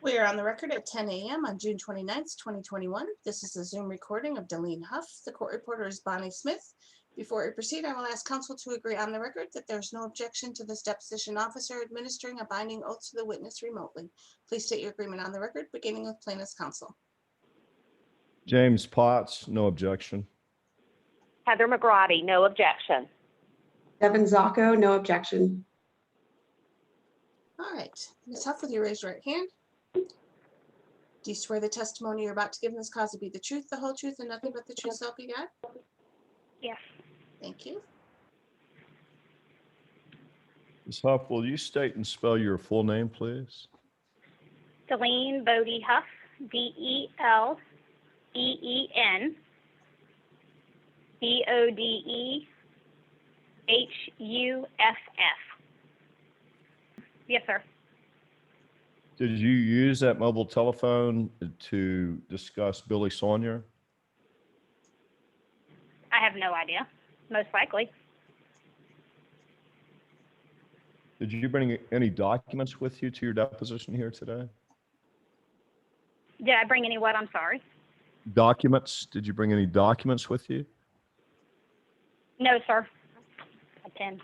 We are on the record at 10 a.m. on June 29th, 2021. This is a Zoom recording of Deleen Huff. The court reporter is Bonnie Smith. Before we proceed, I will ask counsel to agree on the record that there's no objection to this deposition officer administering a binding oath to the witness remotely. Please state your agreement on the record, beginning with plaintiff's counsel. James Potts, no objection. Heather McGrady, no objection. Devin Zacco, no objection. All right, Ms. Huff, with your raised right hand. Do you swear the testimony you're about to give in this cause to be the truth, the whole truth, and nothing but the truth, so help you God? Yes. Thank you. Ms. Huff, will you state and spell your full name, please? Deleen Bodie Huff, D-E-L-E-E-N, B-O-D-E-H-U-F-F. Yes, sir. Did you use that mobile telephone to discuss Billy Saunier? I have no idea. Most likely. Did you bring any documents with you to your deposition here today? Did I bring any what? I'm sorry. Documents? Did you bring any documents with you? No, sir. A pen.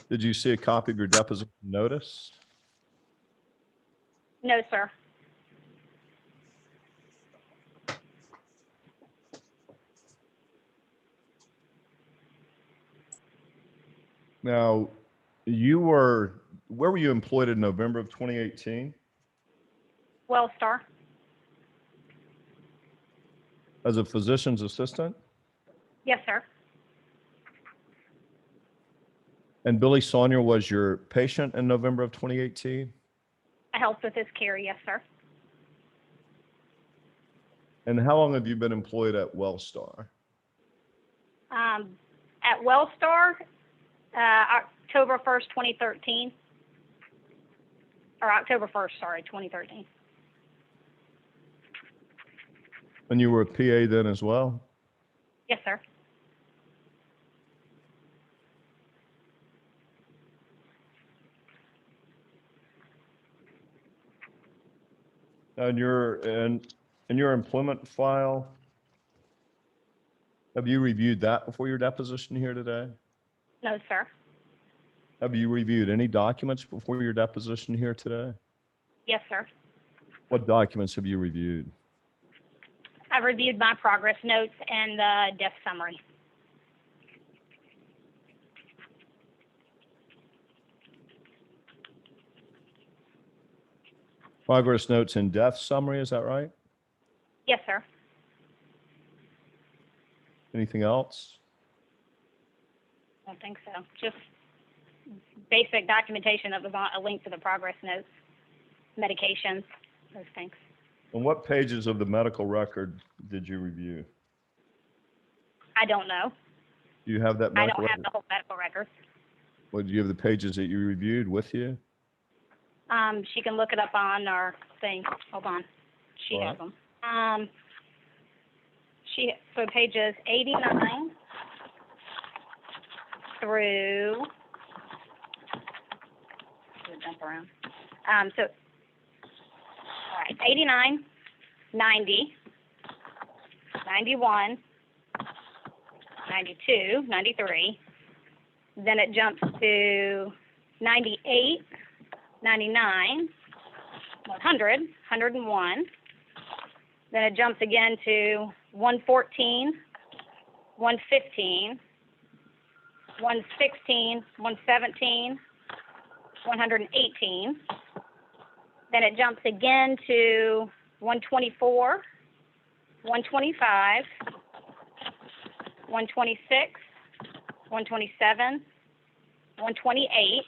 Did you see a copy of your deposition notice? No, sir. Now, where were you employed in November of 2018? WellStar. As a physician's assistant? Yes, sir. And Billy Saunier was your patient in November of 2018? I helped with his care. Yes, sir. And how long have you been employed at WellStar? At WellStar, October 1st, 2013. Or October 1st, sorry, 2013. And you were a PA then as well? Yes, sir. And in your employment file, have you reviewed that before your deposition here today? No, sir. Have you reviewed any documents before your deposition here today? Yes, sir. What documents have you reviewed? I reviewed my progress notes and the death summary. Progress notes and death summary, is that right? Yes, sir. Anything else? I don't think so. Just basic documentation that was on a link to the progress notes, medications, those things. And what pages of the medical record did you review? I don't know. Do you have that I medical don't have record? the whole medical records. Well, do you have the pages that you reviewed with you? She can look it up on our thing. Hold on. She All has them. So pages 89 through, jump around. All right, 89, 90, 91, 92, 93. Then it jumps to 98, 99, 100, 101. Then it jumps again to 114, 115, 116, 117, 118. Then it jumps again to 124, 125, 126, 127, 128.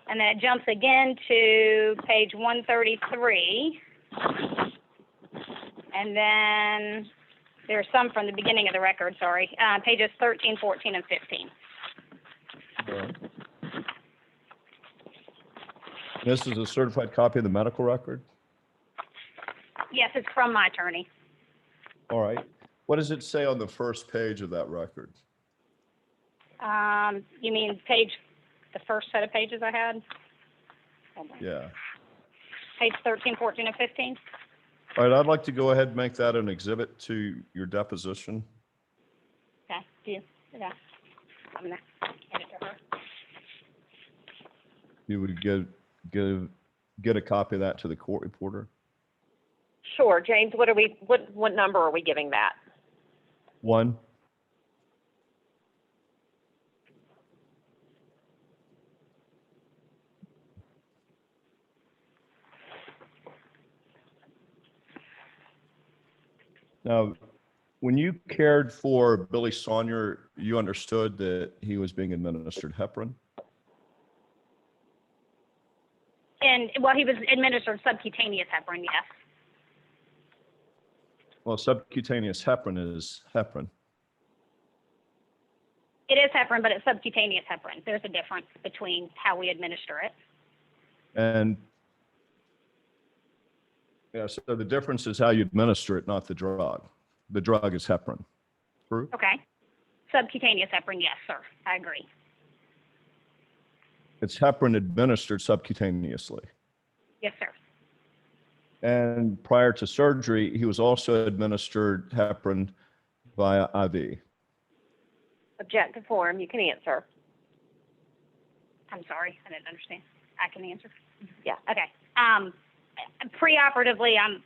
And then it jumps again to page 133. And then there's some from the beginning of the record, sorry. Pages 13, 14, and 15. All right. This is a certified copy of the medical record? Yes, it's from my attorney. All right. What does it say on the first page of that record? You mean page the first set of pages I had. Hold on. Yeah. Page 13, 14, and 15. All right, I'd like to go ahead and make that an exhibit to your deposition. Okay, do you? Yeah. I'm gonna hand it to her. You would get a copy of that to the court reporter. Sure, James, what number are we giving that? 1. Now, when you cared for Billy Saunier, you understood that he was being administered heparin? And, well, he was administered subcutaneous heparin, yes. Well, subcutaneous heparin is heparin. It is heparin, but it's subcutaneous heparin. There's a difference between how we administer it. And yeah, so the difference is how you administer it, not the drug. The drug is heparin. True? Okay. Subcutaneous heparin, yes, sir. I agree. It's heparin administered subcutaneously. Yes, sir. And prior to surgery, he was also administered heparin via IV. Object to form, you can answer. I'm sorry, I didn't understand. I can answer. Yeah. Okay. Preoperatively, I'm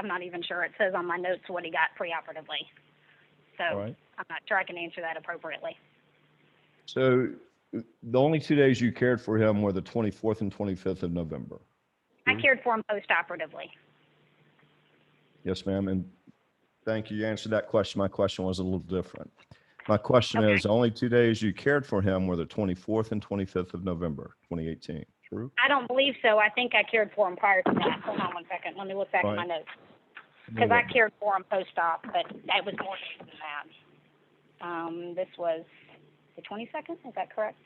not even sure. It says on my notes what he got preoperatively. So All right. I'm not sure I can answer that appropriately. So the only 2 days you cared for him were the 24th and 25th of November. I cared for him post-operatively. Yes, ma'am. And thank you. You answered that question. My question was a little different. My question Okay. is, the only 2 days you cared for him were the 24th and 25th of November, 2018. True? I don't believe so. I think I cared for him prior to that. Hold on one second. Let me look back at my Right. notes. Because I cared for him post-op, but it was more than that. This was the 22nd, is that correct?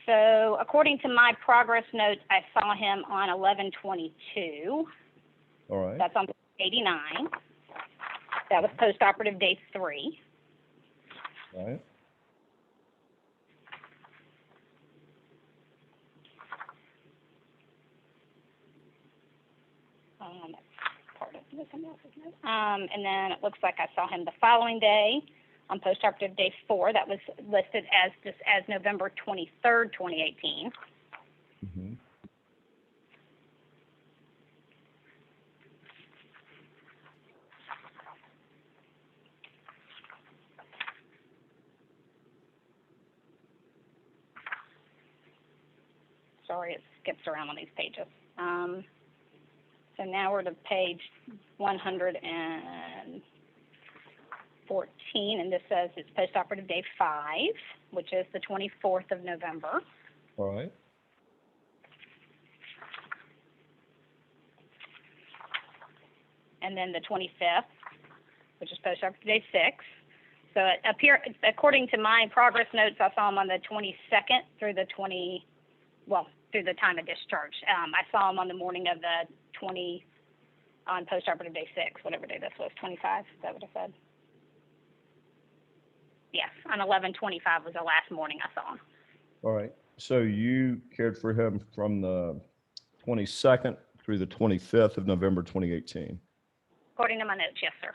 So according to my progress notes, I saw him on 11/22. All right. That's on 89. That was post-operative day 3. All right. That's part of somebody else's note. And then it looks like I saw him the following day on post-operative day 4. That was listed as November 23rd, 2018. Mm-hmm. Sorry, it skips around on these pages. So now we're to page 114, and this says it's post-operative day 5, which is the 24th of November. All right. And then the 25th, which is post-operative day 6. So it according to my progress notes, I saw him on the 22nd through the through the time of discharge. I saw him on the morning of the on post-operative day 6, whatever day this was, 25, is that what I said? Yes, on 11/25 was the last morning I saw him. All right. So you cared for him from the 22nd through the 25th of November, 2018. According to my notes, yes, sir.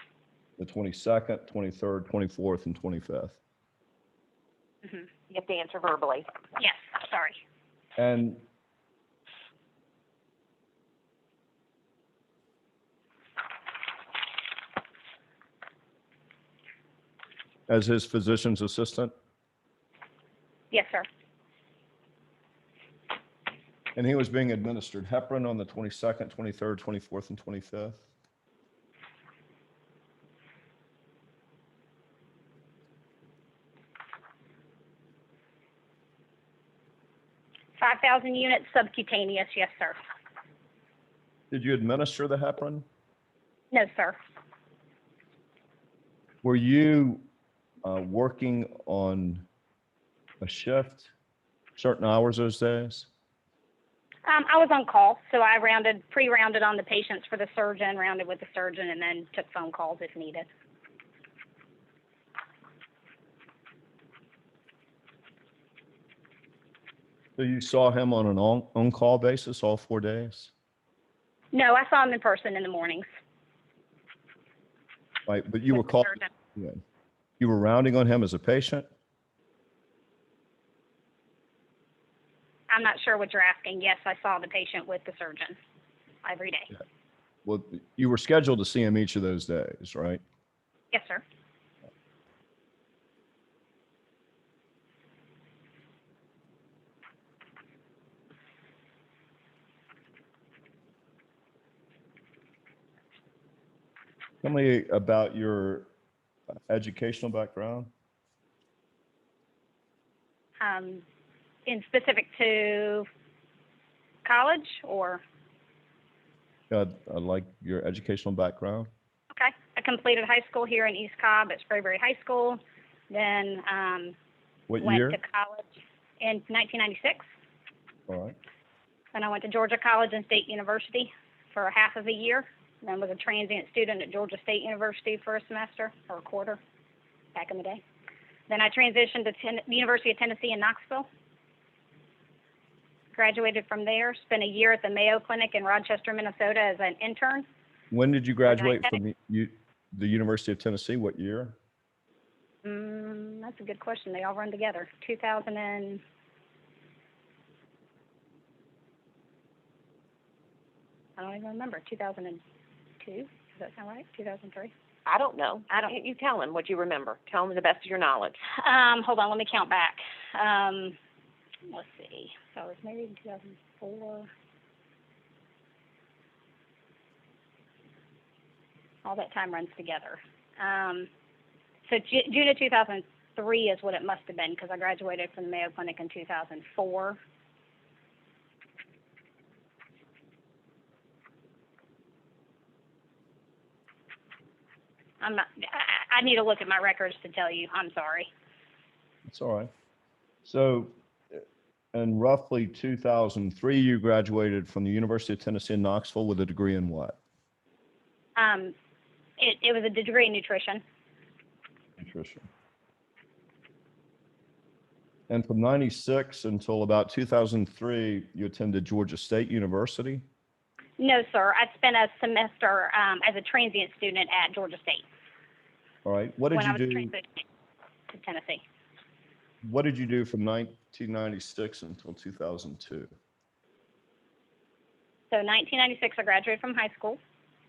The 22nd, 23rd, 24th, and 25th. Mm-hmm. You have to answer verbally. Yes, sorry. And as his physician's assistant? Yes, sir. And he was being administered heparin on the 22nd, 23rd, 24th, and 25th? $5,000 units subcutaneous, yes, sir. Did you administer the heparin? No, sir. Were you working on a shift, certain hours those days? I was on call, so I pre-rounded on the patients for the surgeon, rounded with the surgeon, and then took phone calls if needed. So you saw him on an on-call basis all 4 days? No, I saw him in person in the mornings. Right, but you were with the called, surgeon. yeah. You were rounding on him as a patient? I'm not sure what you're asking. Yes, I saw the patient with the surgeon every day. Yeah. Well, you were scheduled to see him each of those days, right? Yes, sir. Tell me about your educational background. In specific to college or? I'd like your educational background. Okay. I completed high school here in East Cobb at Sprayberry High School. Then What went year? to college in 1996. All right. Then I went to Georgia College and State University for half of a year. Then was a transient student at Georgia State University for a semester or a quarter back in the day. Then I transitioned to the University of Tennessee in Knoxville. Graduated from there, spent a year at the Mayo Clinic in Rochester, Minnesota as an intern. When did you graduate diabetic. from the University of Tennessee? What year? That's a good question. They all run together. 2000 and I don't even remember. 2002? Does that sound right? 2003? I don't know. You tell him what you remember. Tell him the best of your knowledge. Hold on. Let me count back. Let's see. So I was married in 2004. All that time runs together. So June of 2003 is what it must have been because I graduated from the Mayo Clinic in 2004. I need to look at my records to tell you. I'm sorry. It's all right. So in roughly 2003, you graduated from the University of Tennessee in Knoxville with a degree in what? It was a degree in nutrition. Nutrition. And from 96 until about 2003, you attended Georgia State University? No, sir. I spent a semester as a transient student at Georgia State. All right. What did when I you was do? transitioning to Tennessee. What did you do from 1996 until 2002? So 1996, I graduated from high school.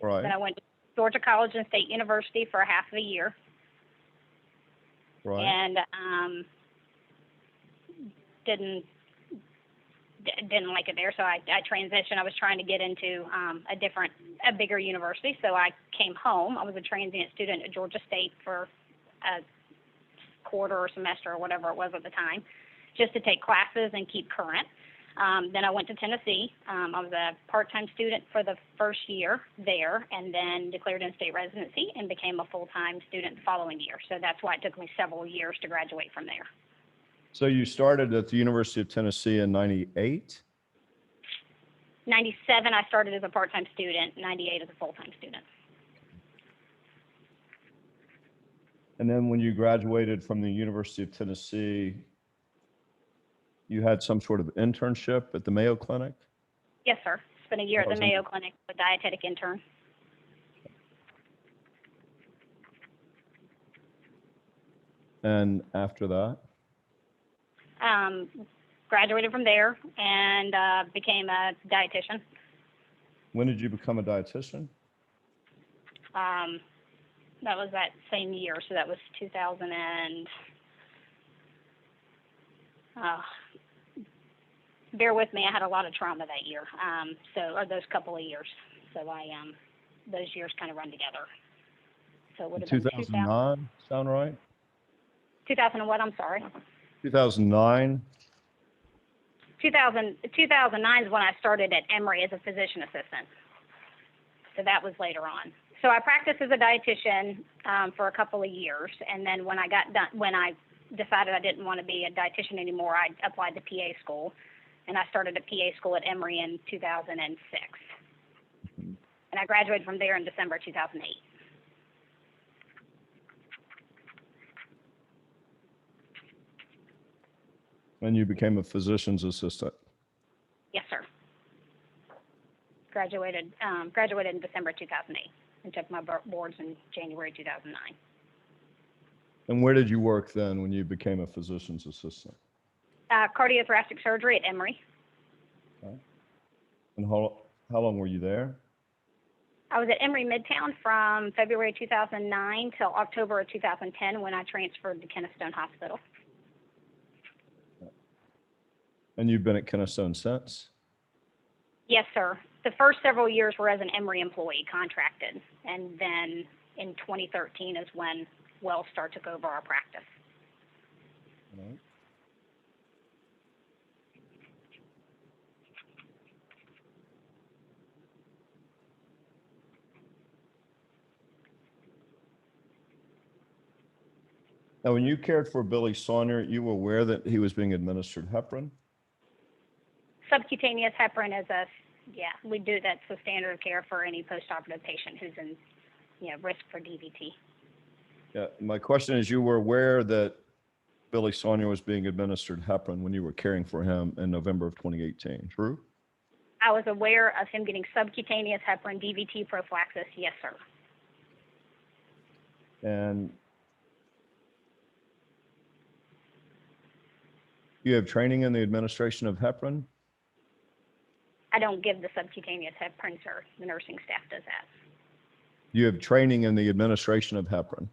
All right. Then I went to Georgia College and State University for a half of a year. Right. And didn't like it there, so I transitioned. I was trying to get into a bigger university, so I came home. I was a transient student at Georgia State for a quarter or semester or whatever it was at the time, just to take classes and keep current. Then I went to Tennessee. I was a part-time student for the first year there, and then declared in-state residency and became a full-time student the following year. So that's why it took me several years to graduate from there. So you started at the University of Tennessee in 98? 97, I started as a part-time student. 98 as a full-time student. And then when you graduated from the University of Tennessee, you had some sort of internship at the Mayo Clinic? Yes, sir. Spent a year at the Mayo Clinic, a dietetic intern. And after that? Graduated from there and became a dietitian. When did you become a dietitian? That was that same year, so that was 2000 and bear with me, I had a lot of trauma that year. Or those couple of years. So those years kind of run together. So it would have been 2009, sound right? 2000 and what? I'm sorry. 2009. 2009 is when I started at Emory as a physician assistant. So that was later on. So I practiced as a dietitian for a couple of years, and then when I decided I didn't want to be a dietitian anymore, I applied to PA school, and I started at PA school at Emory in 2006. And I graduated from there in December 2008. And you became a physician's assistant. Yes, sir. Graduated in December 2008 and took my boards in January 2009. And where did you work then when you became a physician's assistant? Cardiothoracic surgery at Emory. Okay. And how long were you there? I was at Emory Midtown from February 2009 till October of 2010 when I transferred to Kennestone Hospital. And you've been at Kennestone since? Yes, sir. The first several years were as an Emory employee, contracted. And then in 2013 is when WellStar took over our practice. All right. Now, when you cared for Billy Saunier, you were aware that he was being administered heparin? Subcutaneous heparin is we do, that's the standard of care for any post-operative patient who's in, risk for DVT. Yeah, my question is, you were aware that Billy Saunier was being administered heparin when you were caring for him in November of 2018, true? I was aware of him getting subcutaneous heparin DVT prophylaxis, yes, sir. And you have training in the administration of heparin? I don't give the subcutaneous heparin, sir. The nursing staff does that. You have training in the administration of heparin?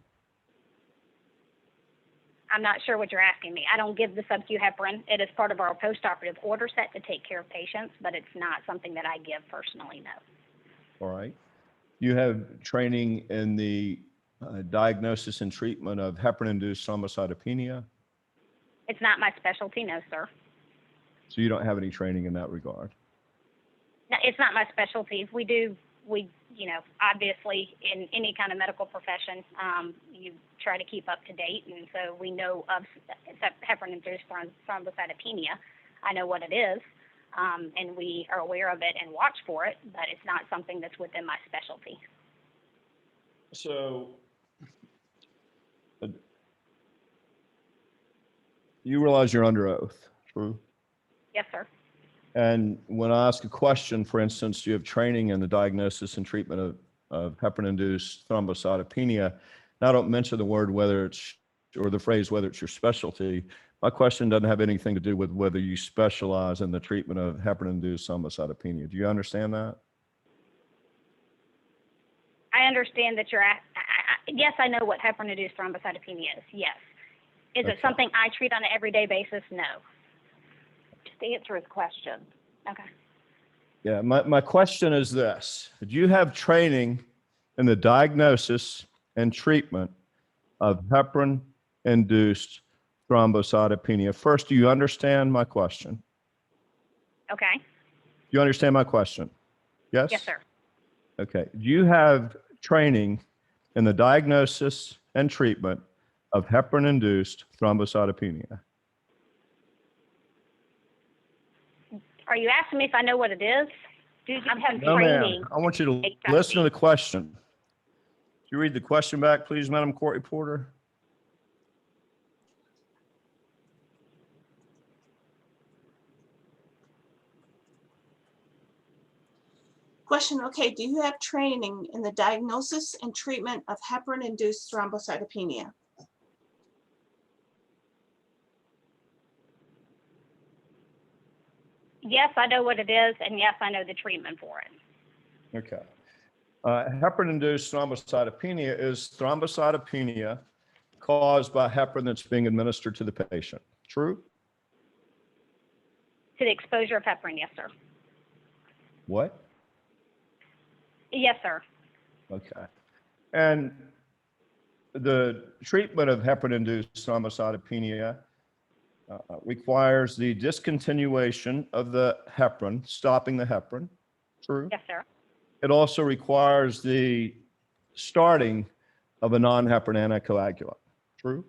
I'm not sure what you're asking me. I don't give the sub-Q heparin. It is part of our post-operative order set to take care of patients, but it's not something that I give personally, no. All right. You have training in the diagnosis and treatment of heparin-induced thrombocytopenia? It's not my specialty, no, sir. So you don't have any training in that regard? No, it's not my specialty. Obviously in any kind of medical profession, you try to keep up to date. And so we know of heparin-induced thrombocytopenia. I know what it is, and we are aware of it and watch for it, but it's not something that's within my specialty. So you realize you're under oath, true? Yes, sir. And when I ask a question, for instance, you have training in the diagnosis and treatment of heparin-induced thrombocytopenia. Now, I don't mention the word whether it's, or the phrase whether it's your specialty. My question doesn't have anything to do with whether you specialize in the treatment of heparin-induced thrombocytopenia. Do you understand that? I understand that yes, I know what heparin-induced thrombocytopenia is, yes. Is it something I treat on an everyday basis? No. Just answer his question. Okay. Yeah, my question is this. Do you have training in the diagnosis and treatment of heparin-induced thrombocytopenia? First, do you understand my question? Okay. Do you understand my question? Yes? Yes, sir. Okay. Do you have training in the diagnosis and treatment of heparin-induced thrombocytopenia? Are you asking me if I know what it is? Do you I'm have No, training? ma'am. I want you to HIV. listen to the question. Could you read the question back, please, Madam Court Reporter? Question, okay, do you have training in the diagnosis and treatment of heparin-induced thrombocytopenia? Yes, I know what it is, and yes, I know the treatment for it. Okay. Heparin-induced thrombocytopenia is thrombocytopenia caused by heparin that's being administered to the patient. True? To the exposure of heparin, yes, sir. What? Yes, sir. Okay. And the treatment of heparin-induced thrombocytopenia requires the discontinuation of the heparin, stopping the heparin. True? Yes, sir. It also requires the starting of a non-heparin anticoagulant. True?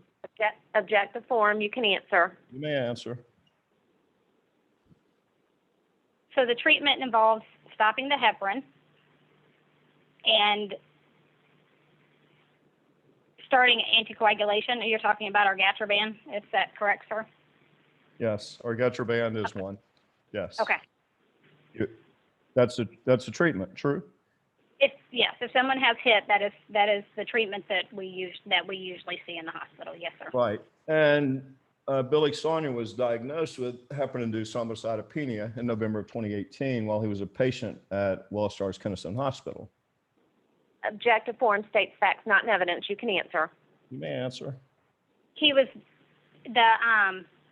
Objective form, you can answer. You may answer. So the treatment involves stopping the heparin and starting anticoagulation. You're talking about argatroban, is that correct, sir? Yes, argatroban is one. Yes. Okay. That's a treatment, true? Yes, if someone has HIT, that is the treatment that we usually see in the hospital. Yes, sir. Right. And Billy Saunier was diagnosed with heparin-induced thrombocytopenia in November of 2018 while he was a patient at WellStar's Keystone Hospital. Objective form states facts not in evidence. You can answer. You may answer. He was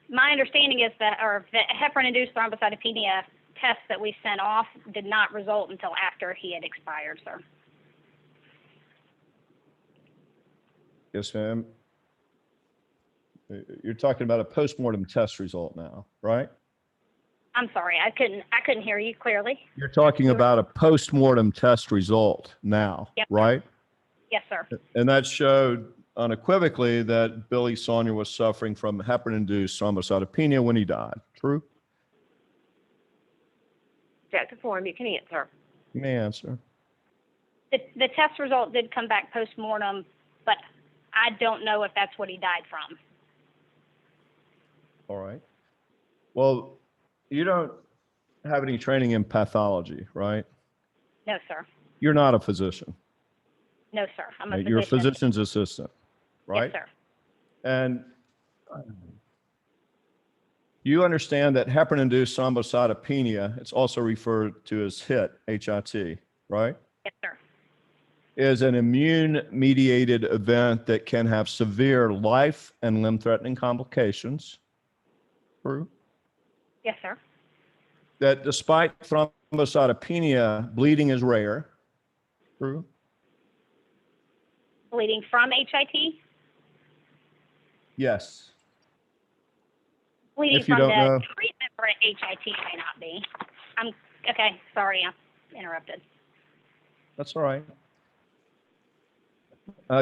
my understanding is that the heparin-induced thrombocytopenia test that we sent off did not result until after he had expired, sir. Yes, ma'am. You're talking about a postmortem test result now, right? I'm sorry, I couldn't hear you clearly. You're talking about a postmortem test result now, Yep. right? Yes, sir. And that showed unequivocally that Billy Saunier was suffering from heparin-induced thrombocytopenia when he died. True? Objective form. You can answer. You may answer. The test result did come back post-mortem, but I don't know if that's what he died from. All right. Well, you don't have any training in pathology, right? No, sir. You're not a physician. No, sir. I'm a You're a physician. physician's assistant, right? Yes, sir. And you understand that heparin-induced thrombocytopenia, it's also referred to as HIT, H-I-T, right? Yes, sir. Is an immune-mediated event that can have severe life and limb-threatening complications. True? Yes, sir. That despite thrombocytopenia, bleeding is rare. True? Bleeding from HIT? Yes. Bleeding If you from don't the know. treatment for HIT may not be. Okay, sorry, I'm interrupted. That's all right.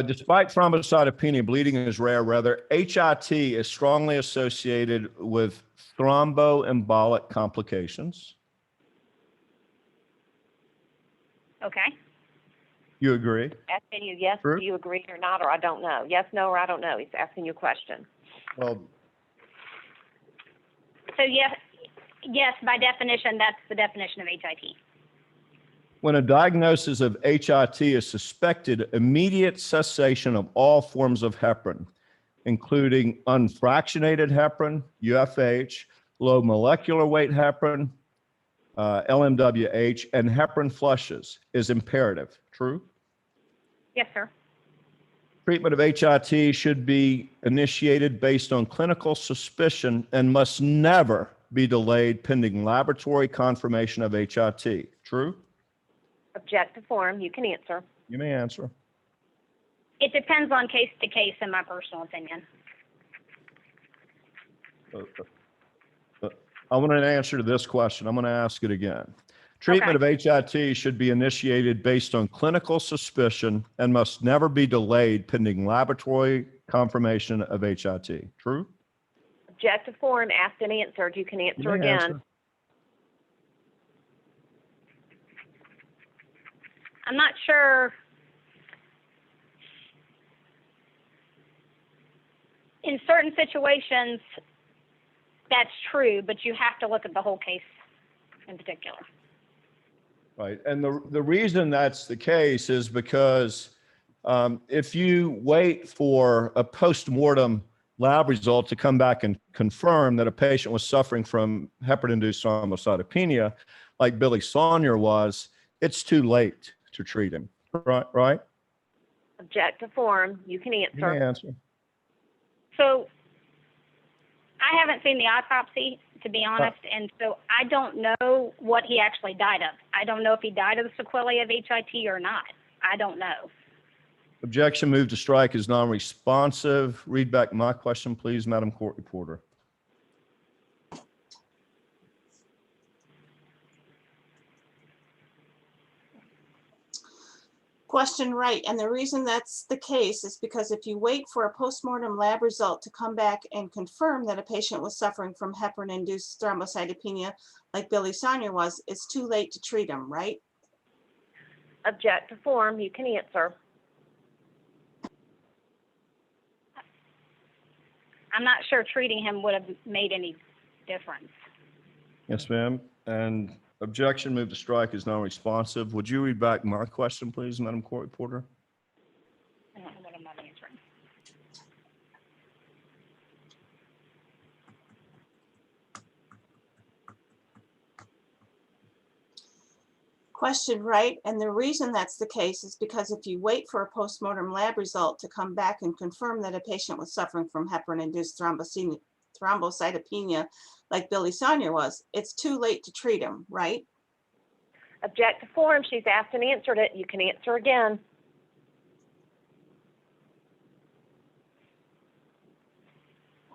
Despite thrombocytopenia, bleeding is rare. Rather, HIT is strongly associated with thromboembolic complications. Okay. You agree? Asking you yes, True. do you agree or not, or I don't know. Yes, no, or I don't know. He's asking you a question. Well, So yes, by definition, that's the definition of HIT. when a diagnosis of HIT is suspected, immediate cessation of all forms of heparin, including unfractionated heparin, UFH, low molecular weight heparin, LMWH, and heparin flushes is imperative. True? Yes, sir. Treatment of HIT should be initiated based on clinical suspicion and must never be delayed pending laboratory confirmation of HIT. True? Objective form. You can answer. You may answer. It depends on case to case, in my personal opinion. I want an answer to this question. I'm going to ask it again. Treatment of HIT should be initiated based on clinical suspicion and must never be delayed pending laboratory confirmation of HIT. True? Objective form. Asked and answered. You can You answer may again. answer. I'm not sure. In certain situations, that's true, but you have to look at the whole case in particular. Right. And the reason that's the case is because if you wait for a post-mortem lab result to come back and confirm that a patient was suffering from heparin-induced thrombocytopenia, like Billy Saunier was, it's too late to treat him. Right? Objective form. You can You may answer. answer. So I haven't seen the autopsy, to be honest, and so I don't know what he actually died of. I don't know if he died of the sequelae of HIT or not. I don't know. Objection, move to strike is non-responsive. Read back my question, please, Madam Court Reporter. Question right, and the reason that's the case is because if you wait for a postmortem lab result to come back and confirm that a patient was suffering from heparin-induced thrombocytopenia, like Billy Saunier was, it's too late to treat him, right? Objective form. You can answer. I'm not sure treating him would have made any difference. Yes, ma'am. And objection, move to strike is non-responsive. Would you read back my question, please, Madam Court Reporter? I don't know what I'm not answering. Question right, and the reason that's the case is because if you wait for a postmortem lab result to come back and confirm that a patient was suffering from heparin-induced thrombocytopenia, like Billy Saunier was, it's too late to treat him, right? Object to form. She's asked and answered it. You can answer again.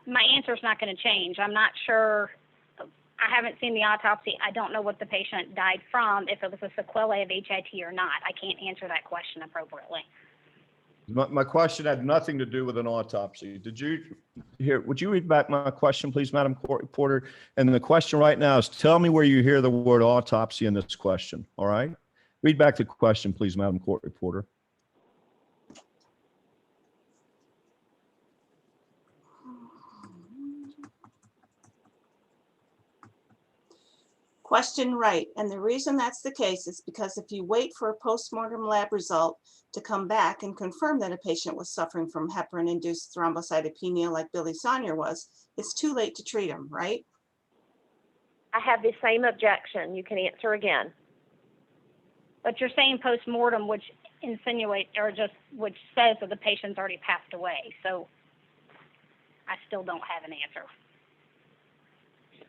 My answer's not going to change. I'm not sure. I haven't seen the autopsy. I don't know what the patient died from, if it was a sequelae of HIT or not. I can't answer that question appropriately. My question had nothing to do with an autopsy. Did you hear? Would you read back my question, please, Madam Court Reporter? And the question right now is, tell me where you hear the word autopsy in this question. All right. Read back the question, please, Madam Court Reporter. Question right, and the reason that's the case is because if you wait for a postmortem lab result to come back and confirm that a patient was suffering from heparin-induced thrombocytopenia like Billy Saunier was, it's too late to treat him, right? I have the same objection. You can answer again. But you're saying post-mortem, which insinuates, or just, which says that the patient's already passed away. So I still don't have an answer.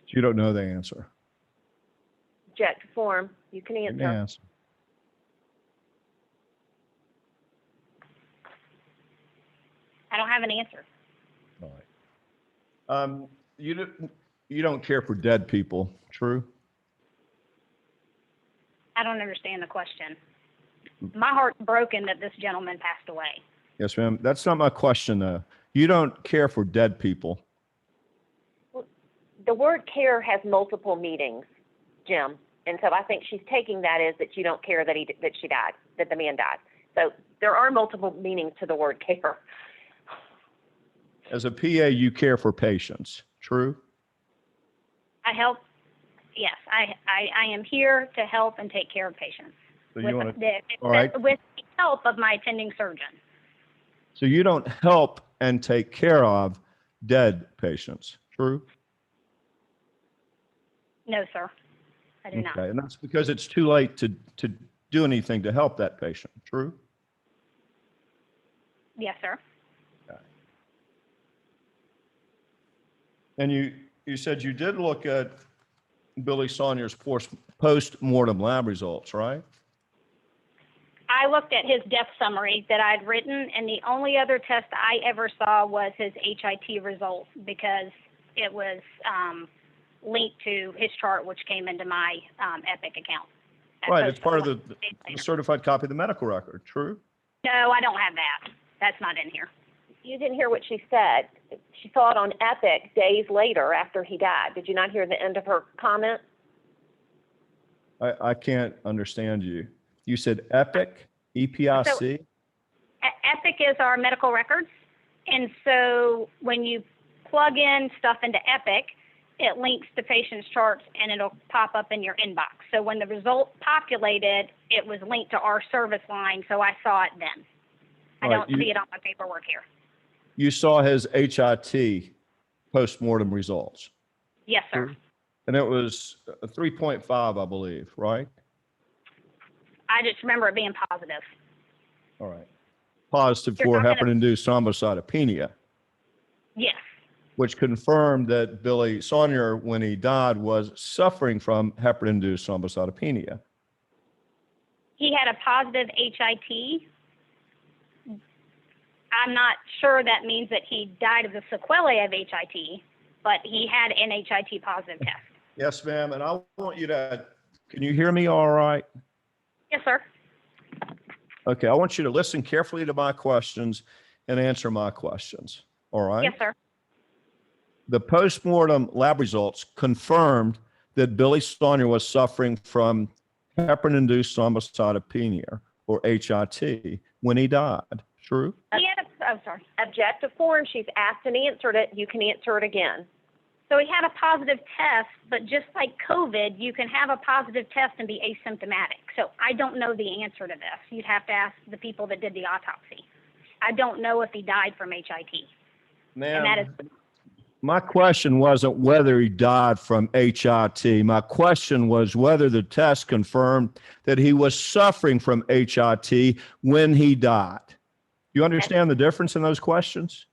You don't know the answer. Object to form. You can Let me answer. answer. I don't have an answer. All right. You don't care for dead people, true? I don't understand the question. My heart's broken that this gentleman passed away. Yes, ma'am. That's not my question, though. You don't care for dead people. The word care has multiple meanings, Jim. And so I think she's taking that as that you don't care that she died, that the man died. So there are multiple meanings to the word care. As a PA, you care for patients, true? I help, yes, I am here to help and take care of patients. So with, you want to, the, all right. with the help of my attending surgeon. So you don't help and take care of dead patients, true? No, sir, I do not. Okay, and that's because it's too late to do anything to help that patient, true? Yes, sir. Okay. And you said you did look at Billy Saunier's post-mortem lab results, right? I looked at his death summary that I'd written, and the only other test I ever saw was his HIT results because it was linked to his chart, which came into my Epic account. Right, it's part of the certified copy of the medical record, true? No, I don't have that. That's not in here. You didn't hear what she said. She saw it on Epic days later after he died. Did you not hear the end of her comment? I can't understand you. You said Epic, EPIC? So, Epic is our medical records. And so when you plug in stuff into Epic, it links to patient's charts and it'll pop up in your inbox. So when the result populated, it was linked to our service line, so I saw it then. I don't see it on my paperwork here. You saw his HIT post-mortem results? Yes, sir. And it was a 3.5, I believe, right? I just remember it being positive. All right. Positive You're for not gonna- heparin-induced thrombocytopenia, Yes. which confirmed that Billy Saunier, when he died, was suffering from heparin-induced thrombocytopenia. He had a positive HIT. I'm not sure that means that he died of the sequelae of HIT, but he had an HIT positive test. Yes, ma'am. And I want you to, can you hear me all right? Yes, sir. Okay. I want you to listen carefully to my questions and answer my questions. All right? Yes, sir. The post-mortem lab results confirmed that Billy Saunier was suffering from heparin-induced thrombocytopenia, or HIT, when he died. True? He had a, oh, sorry. Object to form. She's asked and answered it. You can answer it again. So he had a positive test, but just like COVID, you can have a positive test and be asymptomatic. So I don't know the answer to this. You'd have to ask the people that did the autopsy. I don't know if he died from HIT. And that Ma'am, is, my question wasn't whether he died from HIT. My question was whether the test confirmed that he was suffering from HIT when he died. You understand the difference in those questions?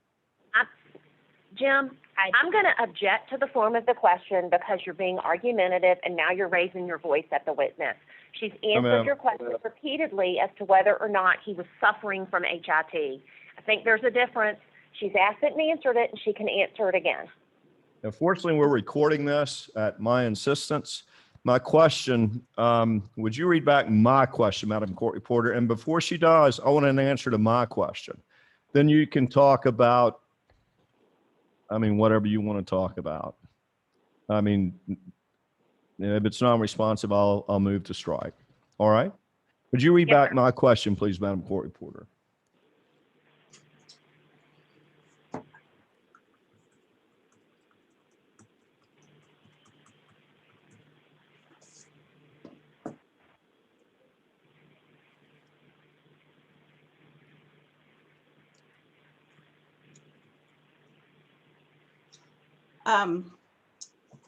Jim, I'm going to object to the form of the question because you're being argumentative and now you're raising your voice at the witness. She's answered your question repeatedly as to whether or not he was suffering from HIT. I think there's a difference. She's asked it and answered it, and she can answer it again. Unfortunately, we're recording this at my insistence. My question, would you read back my question, Madam Court Reporter? And before she does, I want an answer to my question. Then you can talk about, whatever you want to talk about. If it's non-responsive, I'll move to strike. All right? Would you read back my question, please, Madam Court Reporter?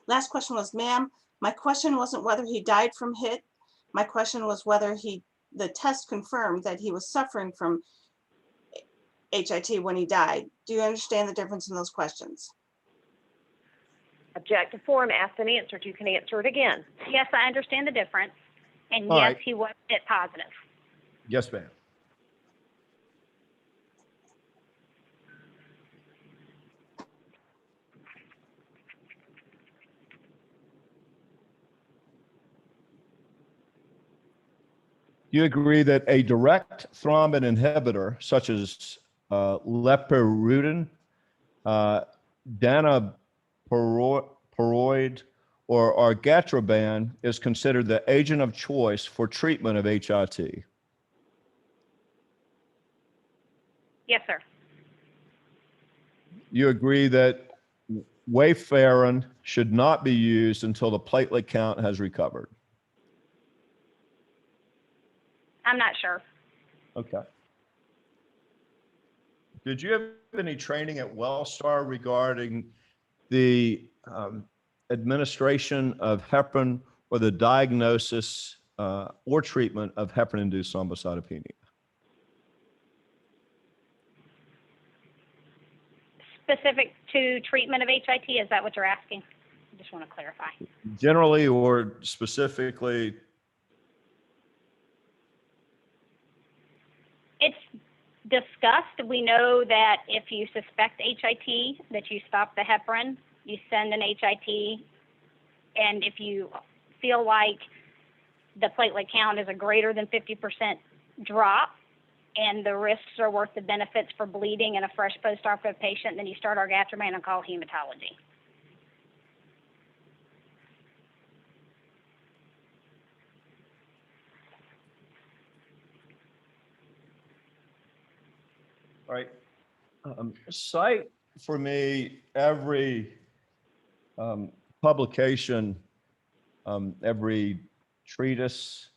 Last question was, ma'am, my question wasn't whether he died from HIT. My question was whether the test confirmed that he was suffering from HIT when he died. Do you understand the difference in those questions? Object to form, asked and answered. You can answer it again. yes, I understand the difference. And All yes, right. he was HIT positive. Yes, ma'am. You agree that a direct thrombin inhibitor, such as lepiridin, danaperoid, or argatroban, is considered the agent of choice for treatment of HIT? Yes, sir. You agree that warfarin should not be used until the platelet count has recovered? I'm not sure. Okay. Did you have any training at WellStar regarding the administration of heparin or the diagnosis or treatment of heparin-induced thrombocytopenia? Specific to treatment of HIT, is that what you're asking? I just want to clarify. Generally or specifically? It's discussed. We know that if you suspect HIT, that you stop the heparin, you send an HIT, and if you feel like the platelet count is a greater than 50% drop and the risks are worth the benefits for bleeding in a fresh post-operative patient, then you start argatroban and call hematology. All right. Cite for me every publication, every treatise,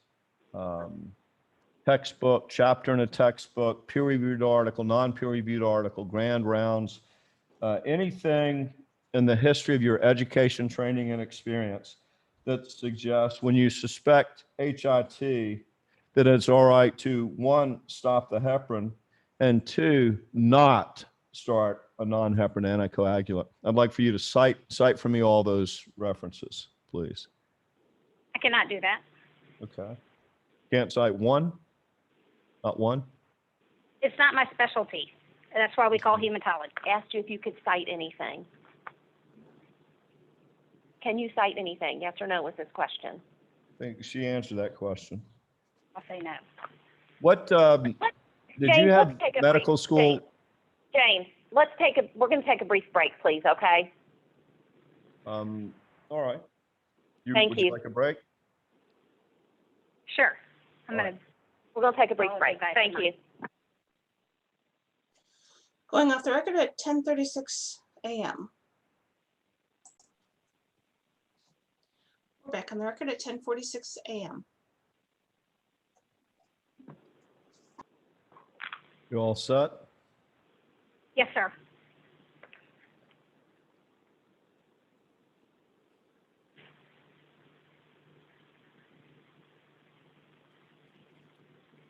textbook, chapter in a textbook, peer-reviewed article, non-peer-reviewed article, grand rounds, anything in the history of your education, training, and experience that suggests when you suspect HIT that it's all right to, one, stop the heparin, and two, not start a non-heparin anticoagulant. I'd like for you to cite for me all those references, please. I cannot do that. Okay. Can't cite one? Not one? It's not my specialty. That's why we call hematology. Asked you if you could cite anything. Can you cite anything? Yes or no was this question. I think she answered that question. I'll say no. What, did James, you have let's take a medical brief- school? James, we're going to take a brief break, please, okay? All right. Thank Would you. you like a break? Sure. I'm All going to. We're going to take a brief Follow break. the advice Thank of you. Going off the record at 10:36 a.m. back on the record at 10:46 a.m. You all set? Yes, sir.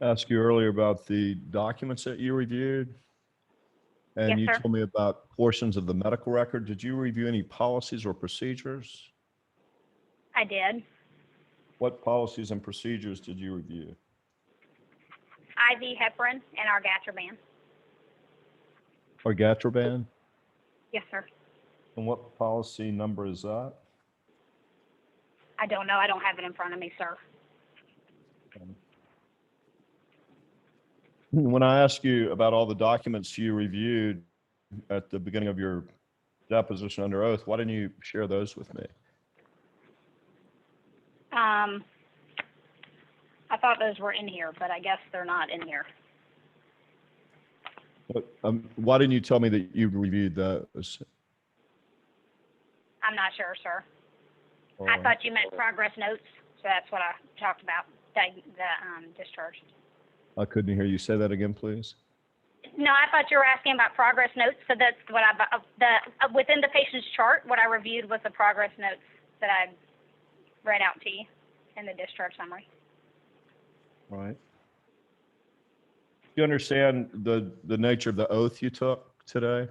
Asked you earlier about the documents that you reviewed. And Yes, you sir. told me about portions of the medical record. Did you review any policies or procedures? I did. What policies and procedures did you review? IV heparin and argatroban. Argatroban? Yes, sir. And what policy number is that? I don't know. I don't have it in front of me, sir. When I asked you about all the documents you reviewed at the beginning of your deposition under oath, why didn't you share those with me? I thought those were in here, but I guess they're not in here. But, why didn't you tell me that you reviewed those? I'm not sure, sir. All I right. thought you meant progress notes, so that's what I talked about, the discharge. I couldn't hear you. Say that again, please. No, I thought you were asking about progress notes, so that's what within the patient's chart, what I reviewed was the progress notes that I read out to you in the discharge summary. All right. Do you understand the nature of the oath you took today?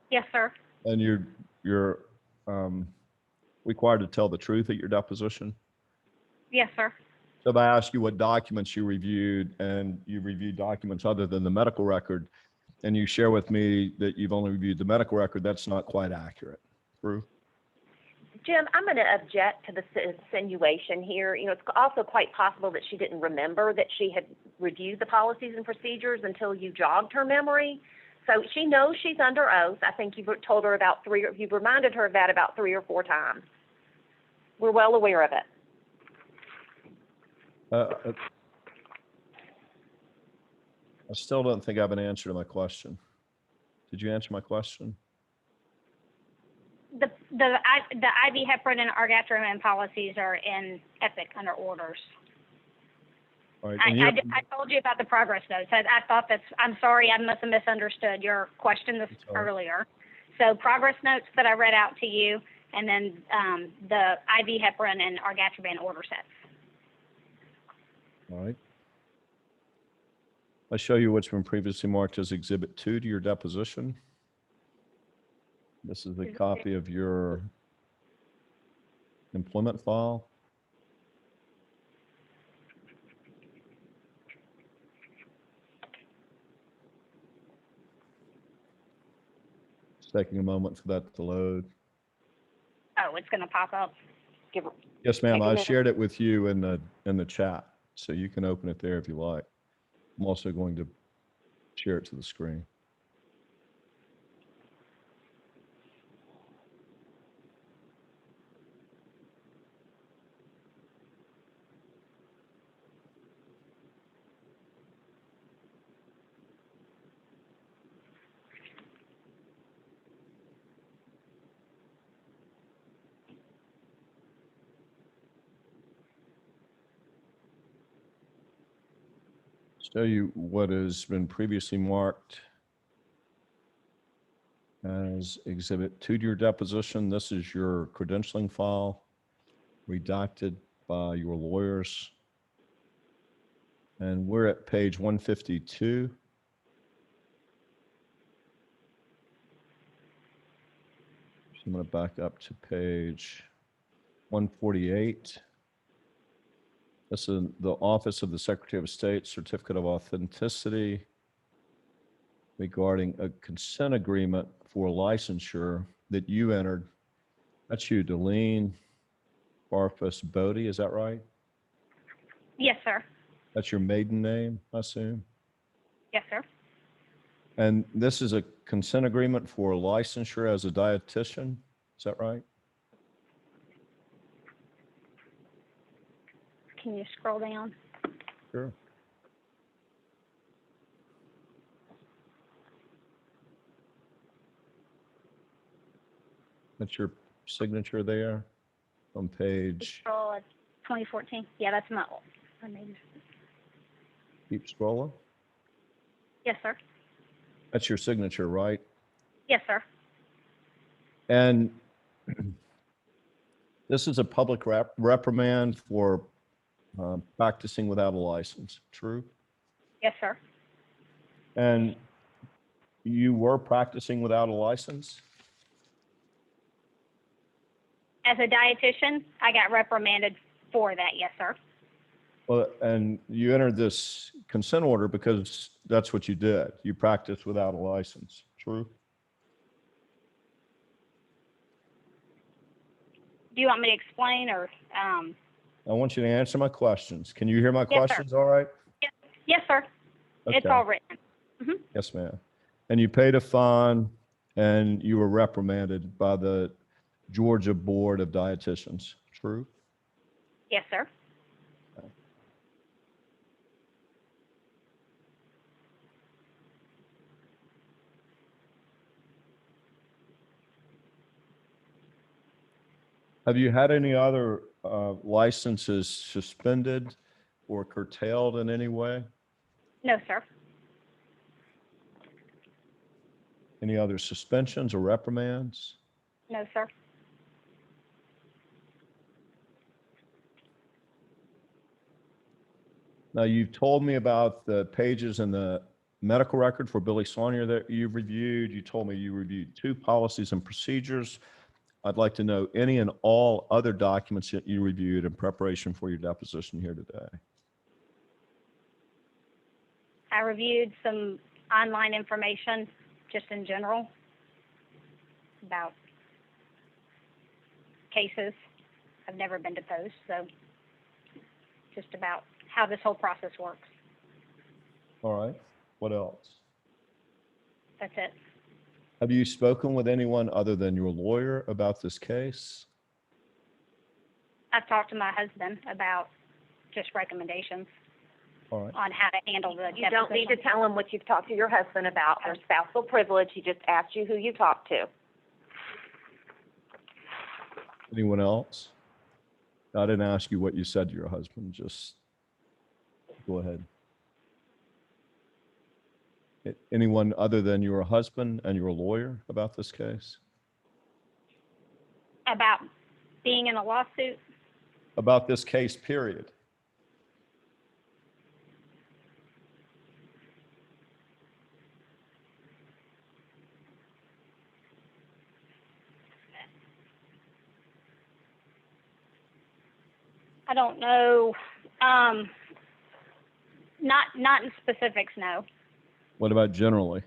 Yes, sir. And you're required to tell the truth at your deposition? Yes, sir. So if I ask you what documents you reviewed, and you reviewed documents other than the medical record, and you share with me that you've only reviewed the medical record, that's not quite accurate. True? Jim, I'm going to object to the insinuation here. You know, it's also quite possible that she didn't remember that she had reviewed the policies and procedures until you jogged her memory. So she knows she's under oath. I think you've told her you've reminded her of that about 3 or 4 times. We're well aware of it. I still don't think I have an answer to my question. Did you answer my question? The IV heparin and argatroban policies are in Epic under orders. All right. I told you about the progress notes. I thought I'm sorry, I must have misunderstood your question earlier. So progress notes that I read out to you, and then the IV heparin and argatroban order sets. All right. I'll show you what's been previously marked as Exhibit 2 to your deposition. This is a copy of your employment file. It's taking a moment for that to load. Oh, it's going to pop up. Yes, ma'am. I shared it with you in the chat, so you can open it there if you like. I'm also going to share it to the screen. Show you what has been previously marked as Exhibit 2 to your deposition. This is your credentialing file, redacted by your lawyers. And we're at page 152. So I'm going to back up to page 148. This is the Office of the Secretary of State Certificate of Authenticity regarding a consent agreement for licensure that you entered. That's you, Deleen Bodie, is that right? Yes, sir. That's your maiden name, I assume? Yes, sir. And this is a consent agreement for licensure as a dietitian, is that right? Can you scroll down? Sure. That's your signature there. on page, April of 2014. Yeah, that's my old. keep scrolling. Yes, sir. That's your signature, right? Yes, sir. And this is a public reprimand for practicing without a license, true? Yes, sir. And you were practicing without a license? As a dietitian, I got reprimanded for that. Yes, sir. Well, and you entered this consent order because that's what you did. You practiced without a license, true? Do you want me to explain or? I want you to answer my questions. Can you hear my Yes, sir. questions all right? Yes, sir. It's Okay. all written. Yes, ma'am. And you paid a fine and you were reprimanded by the Georgia Board of Dietitians, true? Yes, sir. Have you had any other licenses suspended or curtailed in any way? No, sir. Any other suspensions or reprimands? No, sir. Now, you've told me about the pages in the medical record for Billy Saunier that you've reviewed. You told me you reviewed 2 policies and procedures. I'd like to know any and all other documents that you reviewed in preparation for your deposition here today. I reviewed some online information just in general about cases. I've never been deposed, so just about how this whole process works. All right. What else? That's it. Have you spoken with anyone other than your lawyer about this case? I've talked to my husband about just recommendations All right. on how to handle the You don't need to deposition. tell him what you've talked to your husband about. There's spousal privilege. He just asked you who you talked to. Anyone else? I didn't ask you what you said to your husband. Just go ahead. Anyone other than your husband and your lawyer about this case? About being in a lawsuit. About this case, period. I don't know. Not in specifics, no. What about generally?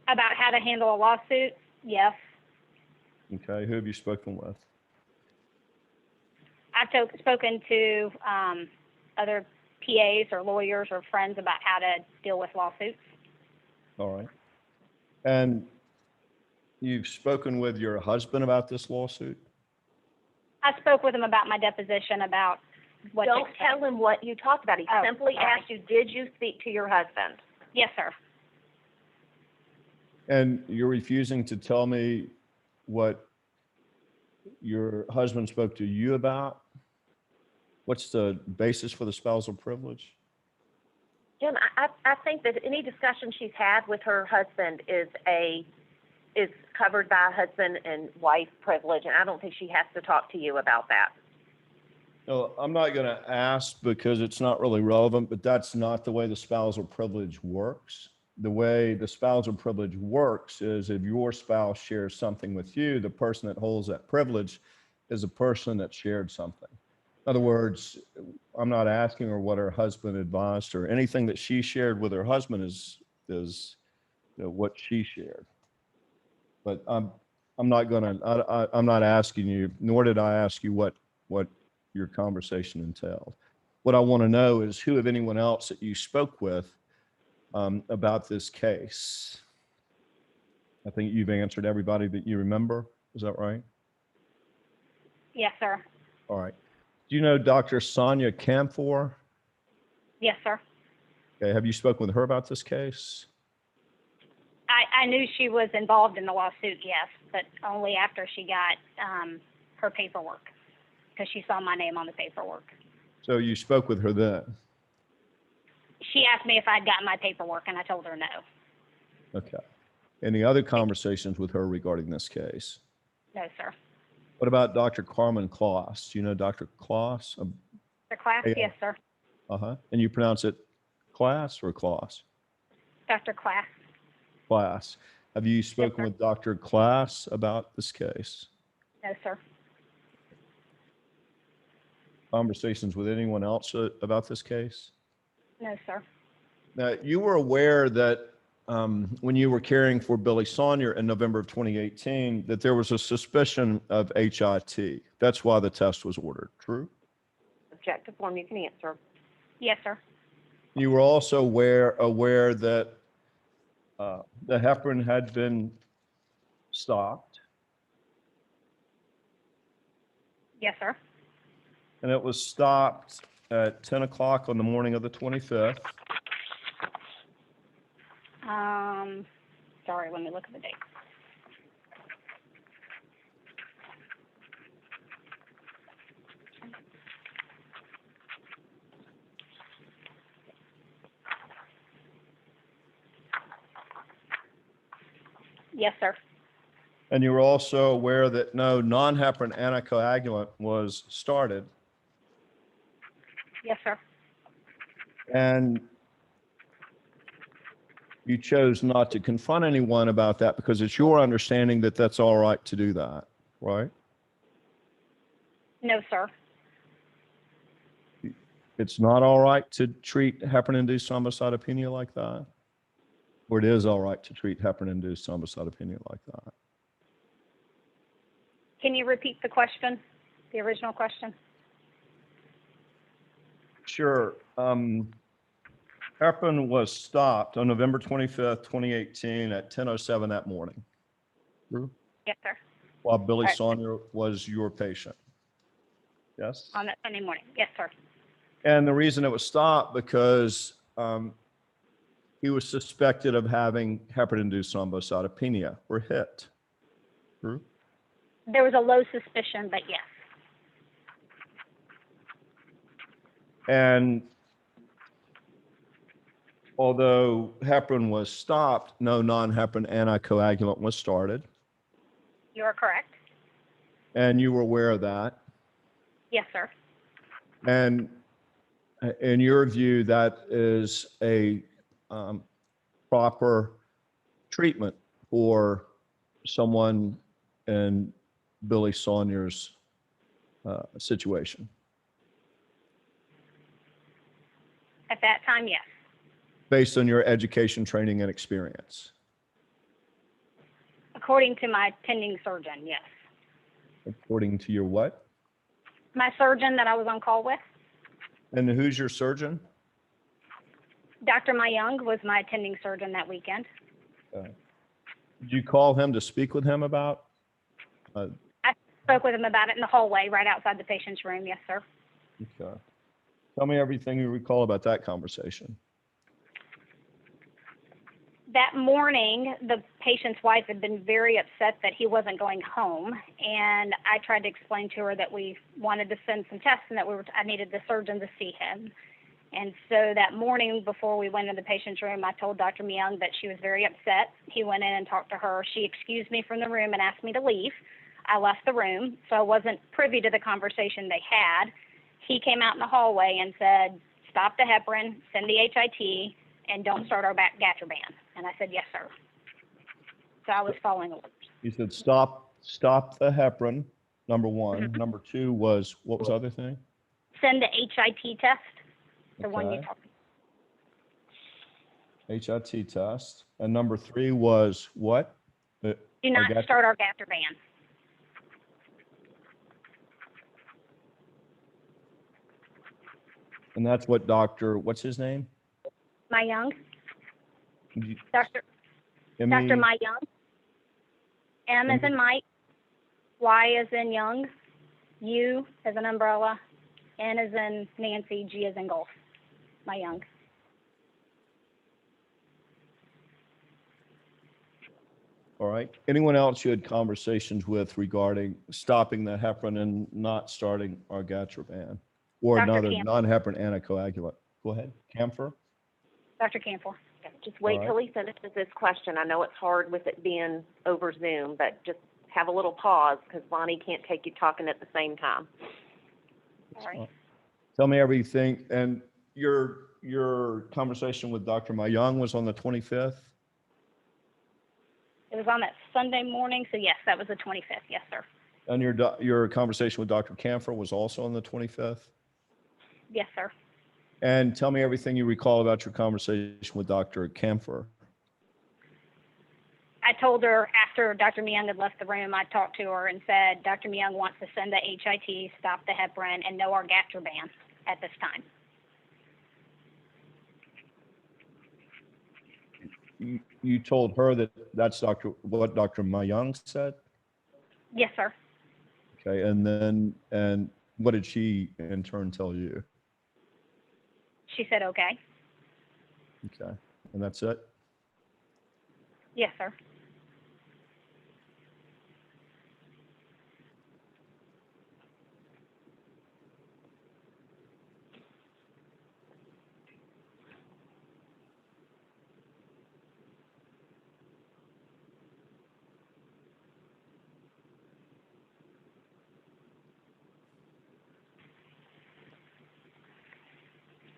About how to handle a lawsuit, yes. Okay, who have you spoken with? I've spoken to other PAs or lawyers or friends about how to deal with lawsuits. All right. And you've spoken with your husband about this lawsuit? I spoke with him about my deposition, about what. Don't tell him what you talked about. He Oh, simply sorry. asked you, did you speak to your husband? Yes, sir. And you're refusing to tell me what your husband spoke to you about? What's the basis for the spousal privilege? Jim, I think that any discussion she's had with her husband is covered by husband and wife privilege, and I don't think she has to talk to you about that. No, I'm not going to ask because it's not really relevant, but that's not the way the spousal privilege works. The way the spousal privilege works is if your spouse shares something with you, the person that holds that privilege is a person that shared something. In other words, I'm not asking her what her husband advised her. Anything that she shared with her husband is what she shared. But I'm not going to, I'm not asking you, nor did I ask you what your conversation entailed. What I want to know is who of anyone else that you spoke with about this case. I think you've answered everybody that you remember. Is that right? Yes, sir. All right. Do you know Dr. Sonia Camphor? Yes, sir. Okay. Have you spoken with her about this case? I knew she was involved in the lawsuit, yes, but only after she got her paperwork because she saw my name on the paperwork. So you spoke with her then? She asked me if I'd gotten my paperwork, and I told her no. Okay. Any other conversations with her regarding this case? No, sir. What about Dr. Carmen Klass? Do you know Dr. Klass? Dr. Klass? Yeah. Yes, sir. Uh-huh. And you pronounce it Klass or Klass? Dr. Klass? Klass. Have you spoken sir. with Dr. Klass about this case? No, sir. Conversations with anyone else about this case? No, sir. Now, you were aware that when you were caring for Billy Saunier in November of 2018, that there was a suspicion of HIT. That's why the test was ordered, true? Object to form, you can answer. Yes, sir. You were also aware that the heparin had been stopped, Yes, sir. and it was stopped at 10 o'clock on the morning of the 25th. Sorry, let me look at the date. Yes, sir. And you were also aware that no non-heparin anticoagulant was started. Yes, sir. And you chose not to confront anyone about that because it's your understanding that that's all right to do that, right? No, sir. It's not all right to treat heparin-induced thrombocytopenia like that? Or it is all right to treat heparin-induced thrombocytopenia like that? Can you repeat the question, the original question? Sure. Heparin was stopped on November 25th, 2018 at 10:07 that morning. True? Yes, sir. While Billy All right. Saunier was your patient. Yes? On that Sunday morning. Yes, sir. And the reason it was stopped because he was suspected of having heparin-induced thrombocytopenia or HIT. True? There was a low suspicion, but yes. And although heparin was stopped, no non-heparin anticoagulant was started. You are correct. And you were aware of that. Yes, sir. And in your view, that is a proper treatment for someone in Billy Saunier's situation. At that time, yes. Based on your education, training, and experience. According to my attending surgeon, yes. According to your what? My surgeon that I was on call with, And who's your surgeon? Dr. Mayung, was my attending surgeon that weekend. Did you call him to speak with him about? I spoke with him about it in the hallway right outside the patient's room. Yes, sir. Okay. Tell me everything you recall about that conversation. That morning, the patient's wife had been very upset that he wasn't going home, and I tried to explain to her that we wanted to send some tests and that I needed the surgeon to see him. And so that morning before we went into the patient's room, I told Dr. Myung that she was very upset. He went in and talked to her. She excused me from the room and asked me to leave. I left the room, so I wasn't privy to the conversation they had. He came out in the hallway and said, stop the heparin, send the HIT, and don't start our argatroban. And I said, yes, sir. So I was following orders. He said, stop the heparin, number one. Mm-hmm. Number two was, what was the other thing? Send the HIT test, the one you Okay. talked HIT test. And number three was what? Do not start our argatroban. And that's what what's his name? Mayung, You- Dr. M-E- Dr. Mayung. M as in Mike, Y as in Young, U as an umbrella, N as in Nancy, G as in golf. Mayung. All right. Anyone else you had conversations with regarding stopping the heparin and not starting argatroban or Dr. another Campbell. non-heparin anticoagulant? Go ahead. Camphor? Dr. Campbell. Just wait All right. till he finishes this question. I know it's hard with it being over Zoom, but just have a little pause because Bonnie can't take you talking at the same time. All right. Tell me everything. And your conversation with Dr. Mayung was on the 25th? It was on that Sunday morning, so yes, that was the 25th. Yes, sir. And your conversation with Dr. Camphor was also on the 25th? Yes, sir. And tell me everything you recall about your conversation with Dr. Camphor. I told her after Dr. Myung had left the room, I talked to her and said, Dr. Myung wants to send the HIT, stop the heparin, and no argatroban at this time. You told her that that's what Dr. Mayung said? Yes, sir. Okay, and what did she in turn tell you? She said, okay. Okay, and that's it? Yes, sir.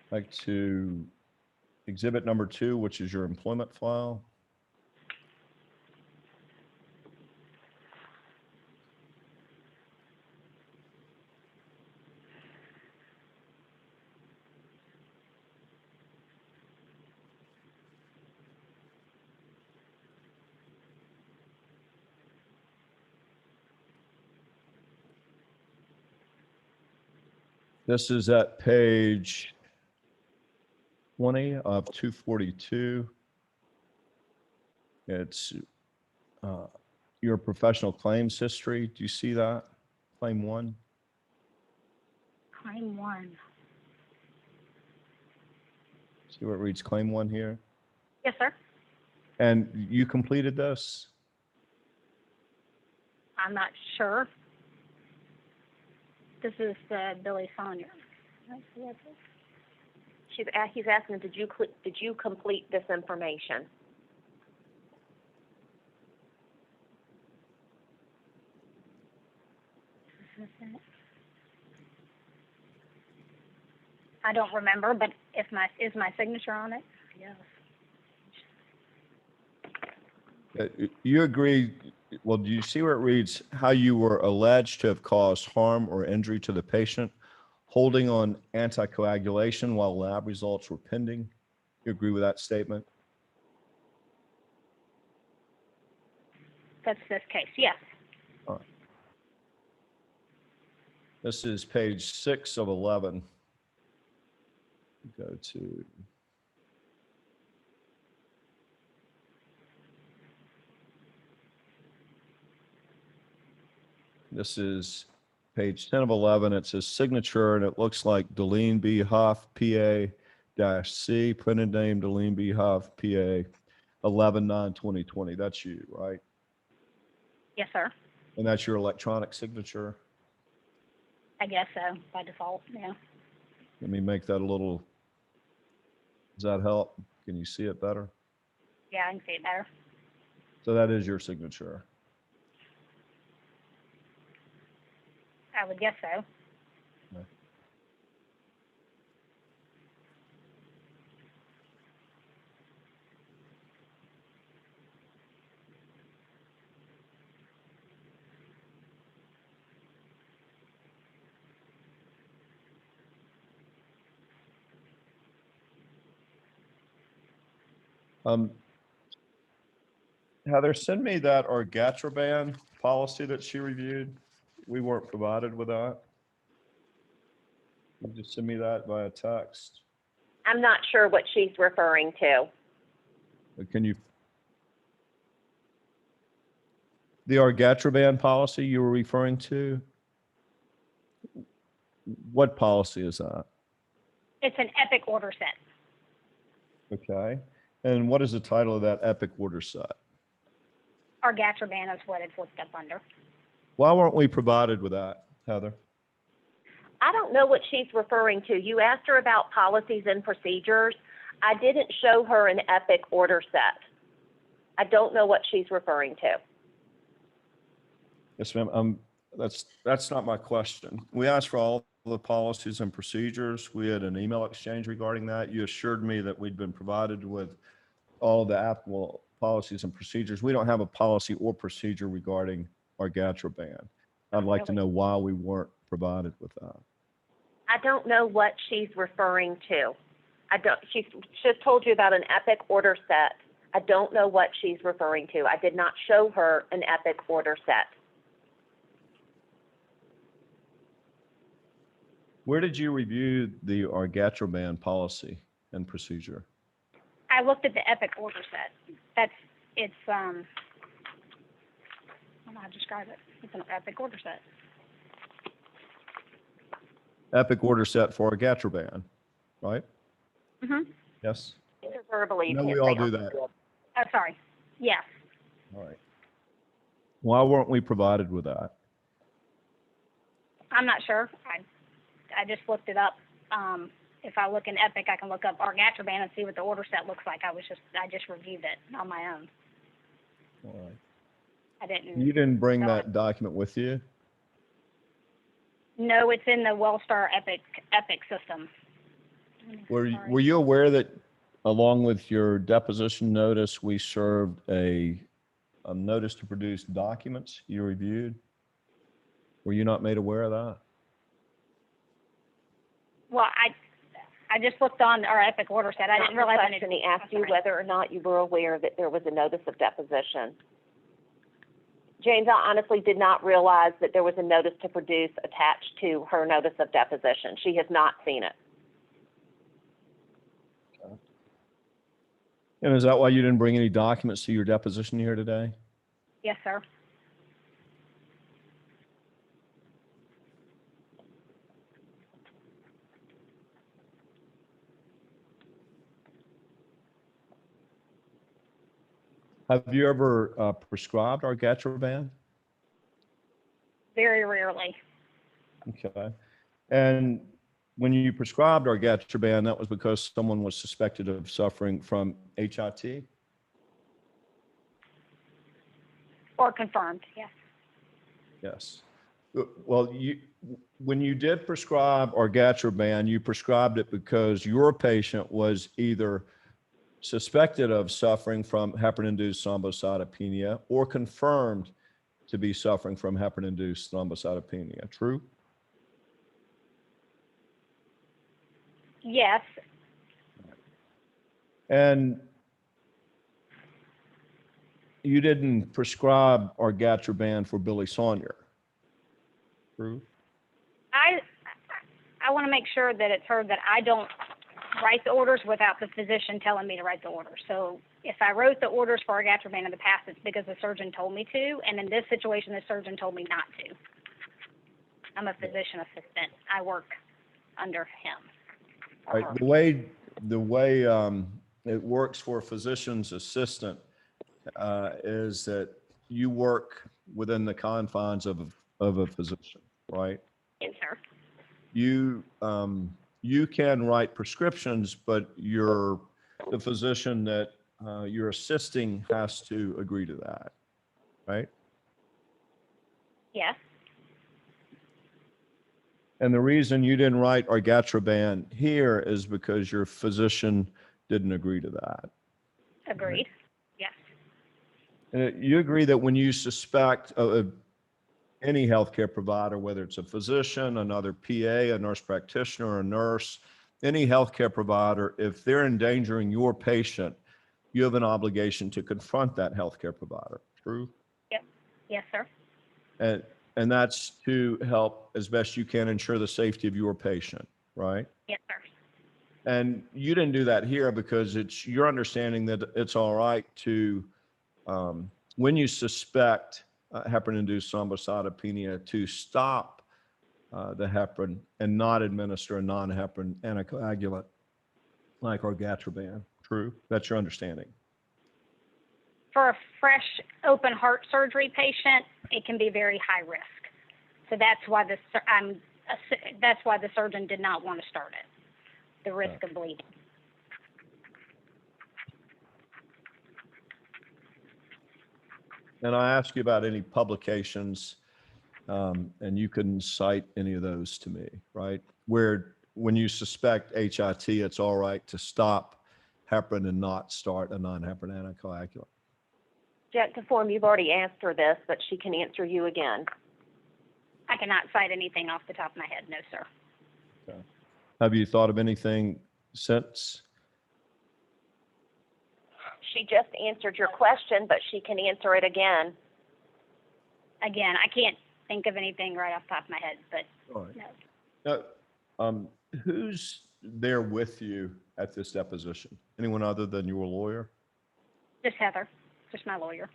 Back to exhibit number 2, which is your employment file. This is at page 20 of 242. It's your professional claims history. Do you see that? Claim 1. Claim 1. See where it reads claim 1 here? Yes, sir. And you completed this? I'm not sure. This is Billy Saunier. He's asking, did you complete this information? I don't remember, but is my signature on it? Yes. You agree, well, do you see where it reads how you were alleged to have caused harm or injury to the patient holding on anticoagulation while lab results were pending? You agree with that statement? That's this case, yes. All right. This is page 6 of 11. Go to this is page 10 of 11. It says signature, and it looks like Deleen B. Huff, PA-C, printed name Deleen B. Huff, PA, 11/9/2020. That's you, right? Yes, sir. And that's your electronic signature. I guess so, by default, yeah. Let me make that a little, does that help? Can you see it better? Yeah, I can see it better. So that is your signature. I would guess so. Okay. Heather, send me that argatroban policy that she reviewed. We weren't provided with that. You just send me that via text. I'm not sure what she's referring to. Can you? The argatroban policy you were referring to? What policy is that? It's an epic order set. Okay. And what is the title of that epic order set? argatroban is what it's looked up under. Why weren't we provided with that, Heather? I don't know what she's referring to. You asked her about policies and procedures. I didn't show her an EPIC order set. I don't know what she's referring to. Yes, ma'am. That's not my question. We asked for all the policies and procedures. We had an email exchange regarding that. You assured me that we'd been provided with all the applicable policies and procedures. We don't have a policy or procedure regarding argatroban. I'd like to know why we weren't provided with that. I don't know what she's referring to. She just told you about an EPIC order set. I don't know what she's referring to. I did not show her an EPIC order set. Where did you review the argatroban policy and procedure? I looked at the EPIC order set. It's I don't know how to describe it. It's an EPIC order set. EPIC order set for argatroban, right? Mm-hmm. Yes. These are verbally. No, we all do that. Oh, sorry. Yes. All right. Why weren't we provided with that? I'm not sure. I just looked it up. If I look in EPIC, I can look up argatroban and see what the order set looks like. I just reviewed it on my own. All right. I didn't. You didn't bring that document with you? No, it's in the WellStar EPIC system. Were you aware that along with your deposition notice, we served a notice to produce documents you reviewed? Were you not made aware of that? Well, I just looked on our EPIC order set. I didn't realize I needed. He asked you whether or not you were aware that there was a notice of deposition. James, I honestly did not realize that there was a notice to produce attached to her notice of deposition. She has not seen it. And is that why you didn't bring any documents to your deposition here today? Yes, sir. Have you ever prescribed argatroban? Very rarely. Okay. And when you prescribed argatroban, that was because someone was suspected of suffering from HIT? Or confirmed, yes. Yes. Well, when you did prescribe argatroban, you prescribed it because your patient was either suspected of suffering from heparin-induced thrombocytopenia or confirmed to be suffering from heparin-induced thrombocytopenia. True? Yes. And you didn't prescribe argatroban for Billy Saunier. True? I want to make sure that it's heard that I don't write the orders without the physician telling me to write the orders. So if I wrote the orders for argatroban in the past, it's because the surgeon told me to, and in this situation, the surgeon told me not to. I'm a physician assistant. I work under him. Right. The way it works for a physician's assistant is that you work within the confines of a physician, right? Yes, sir. You can write prescriptions, but the physician that you're assisting has to agree to that, right? Yes. And the reason you didn't write argatroban here is because your physician didn't agree to that. Agreed. Yes. And you agree that when you suspect any healthcare provider, whether it's a physician, another PA, a nurse practitioner, a nurse, any healthcare provider, if they're endangering your patient, you have an obligation to confront that healthcare provider. True? Yep. Yes, sir. And that's to help as best you can ensure the safety of your patient, right? Yes, sir. And you didn't do that here because it's your understanding that it's all right to, when you suspect heparin-induced thrombocytopenia, to stop the heparin and not administer a non-heparin anticoagulant like argatroban. True? That's your understanding? for a fresh open heart surgery patient, it can be very high risk. So that's why the surgeon did not want to start it, the risk of bleeding. And I ask you about any publications, and you can cite any of those to me, right? Where when you suspect HIT, it's all right to stop heparin and not start a non-heparin anticoagulant. Jet to form, you've already asked her this, but she can answer you again. I cannot cite anything off the top of my head, no, sir. Okay. Have you thought of anything since? She just answered your question, but she can answer it again. Again, I can't think of anything right off the top of my head, but All right. no. Who's there with you at this deposition? Anyone other than your lawyer? Just Heather, just my lawyer.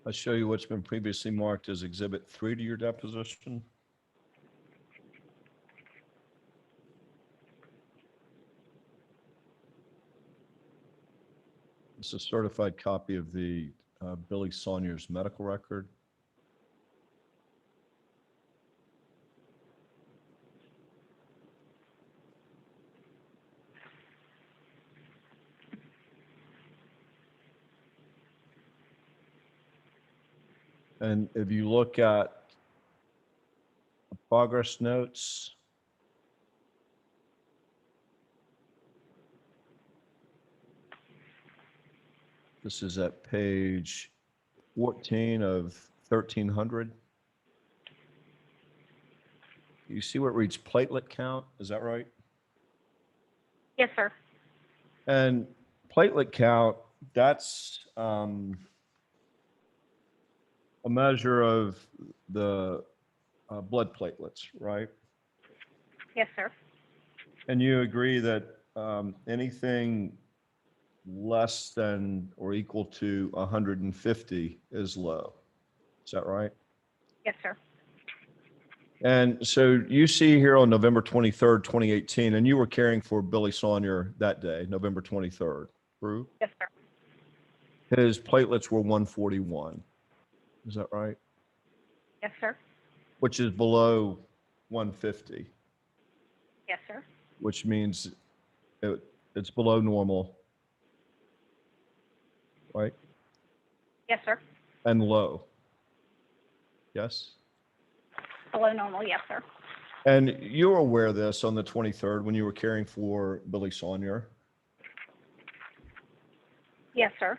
I'll show you what's been previously marked as Exhibit 3 to your deposition. It's a certified copy of the Billy Saunier's medical record. And if you look at the progress notes, this is at page 14 of 1300. You see where it reads platelet count? Is that right? Yes, sir. And platelet count, that's a measure of the blood platelets, right? Yes, sir. And you agree that anything less than or equal to 150 is low. Is that right? Yes, sir. And so you see here on November 23rd, 2018, and you were caring for Billy Saunier that day, November 23rd, true? Yes, sir. His platelets were 141. Is that right? Yes, sir. Which is below 150, Yes, sir. which means it's below normal, right? Yes, sir. And low. Yes? Below normal, yes, sir. And you were aware of this on the 23rd when you were caring for Billy Saunier. Yes, sir.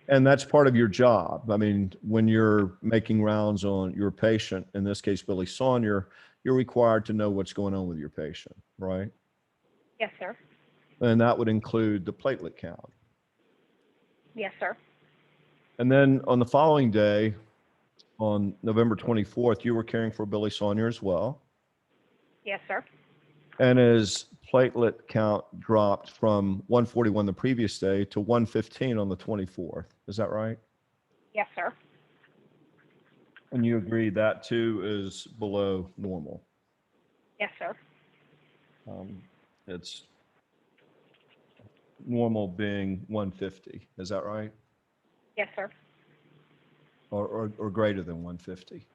And that's part of your job. I mean, when you're making rounds on your patient, in this case, Billy Saunier, you're required to know what's going on with your patient, right? Yes, sir. And that would include the platelet count. Yes, sir. And then on the following day, on November 24th, you were caring for Billy Saunier as well. Yes, sir. And his platelet count dropped from 141 the previous day to 115 on the 24th. Is that right? Yes, sir. And you agree that too is below normal. Yes, sir. It's normal being 150. Is that right? Yes, sir. Or greater than 150,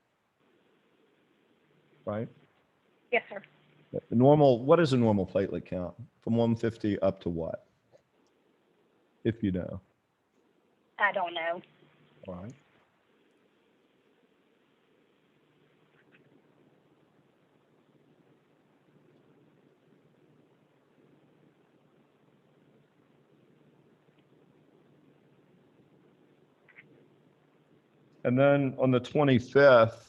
right? Yes, sir. Normal, what is a normal platelet count? From 150 up to what? If you know. I don't know. All right. And then on the 25th,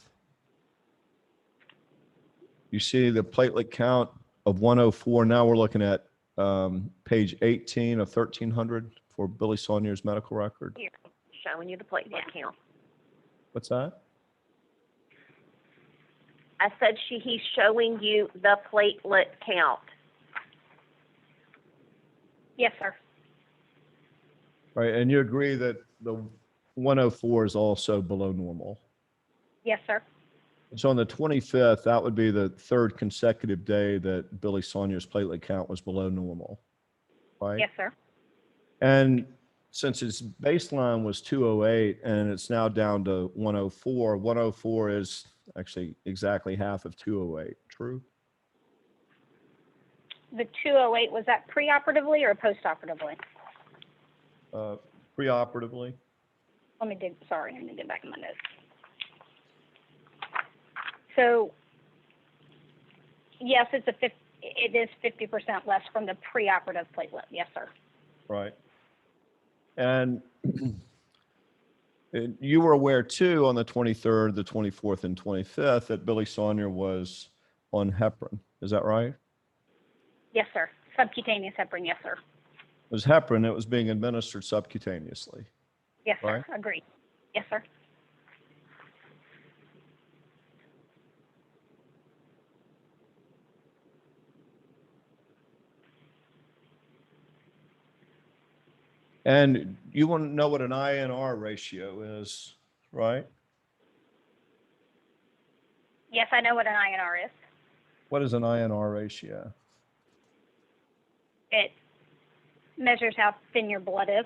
you see the platelet count of 104. Now we're looking at page 18 of 1300 for Billy Saunier's medical record. Here, showing you the platelet count. What's that? I said he's showing you the platelet count. Yes, sir. Right, and you agree that the 104 is also below normal. Yes, sir. So on the 25th, that would be the third consecutive day that Billy Saunier's platelet count was below normal, right? Yes, sir. And since its baseline was 208 and it's now down to 104, 104 is actually exactly half of 208, true? The 208, was that preoperatively or postoperatively? Preoperatively. Let me get back in my notes. So, yes, it is 50% less from the preoperative platelet. Yes, sir. Right. And you were aware too on the 23rd, the 24th, and 25th that Billy Saunier was on heparin. Is that right? Yes, sir. Subcutaneous heparin. Yes, sir. It was heparin. It was being administered subcutaneously. Yes, sir. Right. Agreed. Yes, sir. And you want to know what an INR ratio is, right? Yes, I know what an INR is. What is an INR ratio? It measures how thin your blood is.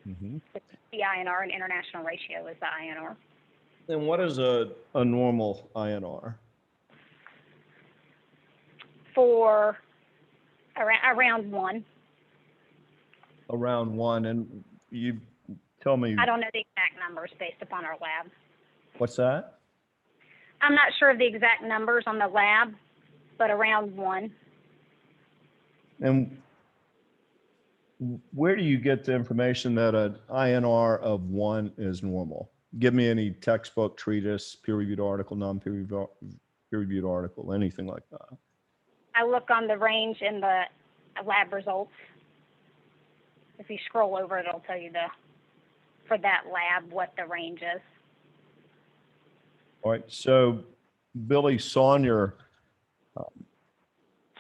Mm-hmm. The INR, an international ratio, is the INR. And what is a normal INR? For around 1. Around 1. And you tell me. I don't know the exact numbers based upon our lab. What's that? I'm not sure of the exact numbers on the lab, but around 1. And where do you get the information that an INR of 1 is normal? Give me any textbook, treatise, peer-reviewed article, non-peer-reviewed article, anything like that. I look on the range in the lab results. If you scroll over, it'll tell you for that lab what the range is. All right. So Billy Saunier,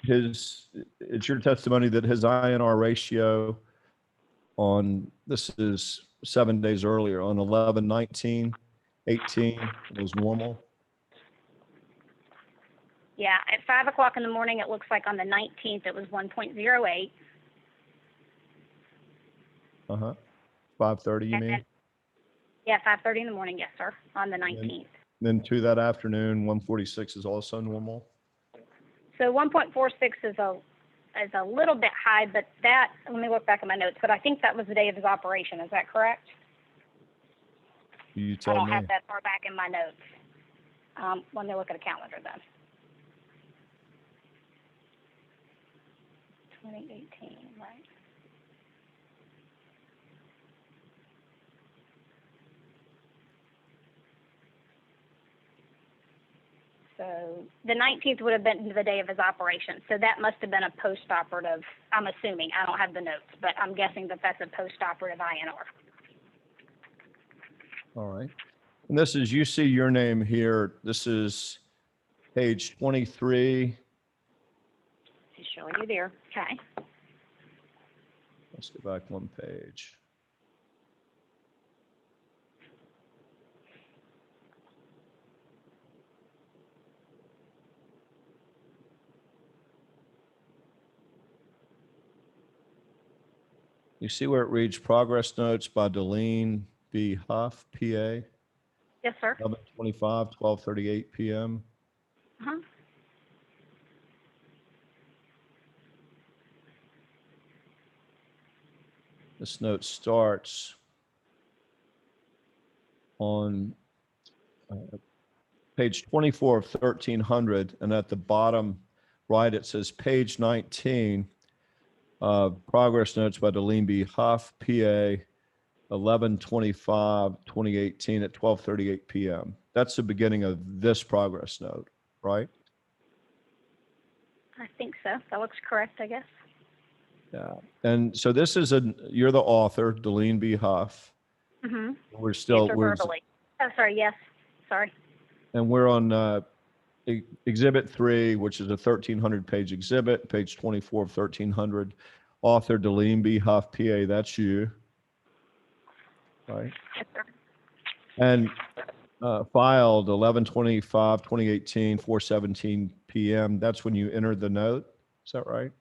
it's your testimony that his INR ratio this is 7 days earlier, on 11/19/18 was normal. Yeah, at 5 o'clock in the morning, it looks like on the 19th it was 1.08. 5:30, you mean? Yeah, 5:30 in the morning, yes, sir, on the 19th. Then to that afternoon, 146 is also normal. So 1.46 is a little bit high, but let me look back at my notes, but I think that was the day of his operation. Is that correct? You I tell don't me. have that far back in my notes. Let me look at a calendar then. 2018, right? So the 19th would have been the day of his operation. So that must have been a post-operative, I'm assuming. I don't have the notes, but I'm guessing that that's a post-operative INR. All right. And this is, you see your name here. This is page 23. He's showing you there. Okay. Let's go back one page. You see where it reads progress notes by Deleen B. Huff, PA, Yes, sir. 11:25, 12:38 p.m. Uh-huh. This note starts on page 24 of 1300, and at the bottom right, it says page 19, progress notes by Deleen B. Huff, PA, 11/25/2018 at 12:38 p.m. That's the beginning of this progress note, right? I think so. That looks correct, I guess. Yeah. And so this is you're the author, Deleen B. Huff. Mm-hmm. We're still, Answer verbally. Oh, sorry. Yes. Sorry. and we're on Exhibit 3, which is a 1,300-page exhibit, page 24 of 1,300. Author Deleen B. Huff, PA, that's you, right? Yes, sir. And filed 11/25/2018, 4:17 p.m. That's when you entered the note. Is that right?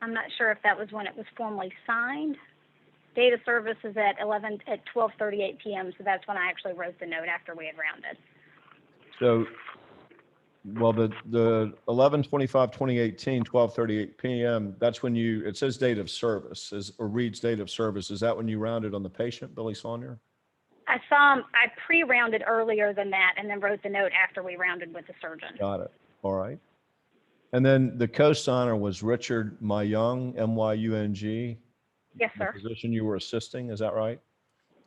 I'm not sure if that was when it was formally signed. Date of service is at 12:38 p.m. So that's when I actually wrote the note after we had rounded. So, well, the 11/25/2018, 12:38 p.m. That's when it says date of service or reads date of service. Is that when you rounded on the patient, Billy Saunier? I pre-rounded earlier than that and then wrote the note after we rounded with the surgeon. Got it. All right. And then the co-signer was Richard Myung, M-Y-U-N-G. Yes, sir. The physician you were assisting, is that right?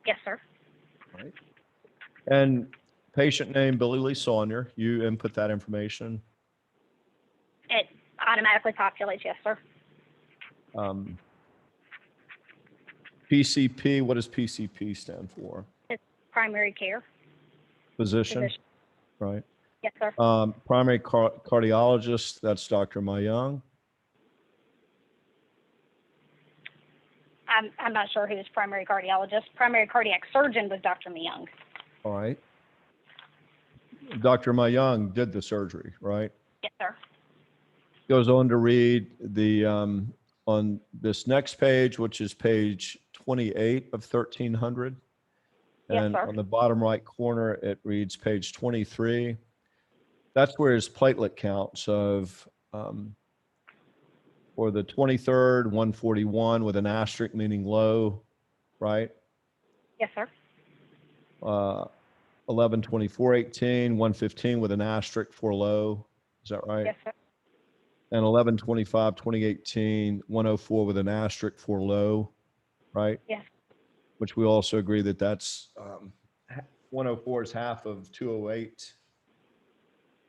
Yes, sir. Right. And patient name, Billy Saunier, you input that information. It automatically populates, yes, sir. PCP, what does PCP stand for? It's primary care. Physician. Right. Yes, sir. Primary cardiologist, that's Dr. Myung. I'm not sure who's primary cardiologist. Primary cardiac surgeon was Dr. Myung. All right. Dr. Myung did the surgery, right? Yes, sir. Goes on to read the on this next page, which is page 28 of 1300. Yes, And sir. on the bottom right corner, it reads page 23. That's where his platelet counts of, for the 23rd, 141 with an asterisk meaning low, right? Yes, sir. 11/24/18, 115 with an asterisk for low. Is that right? Yes, sir. And 11/25/2018, 104 with an asterisk for low, right? Yes. Which we also agree that that's 104 is half of 208.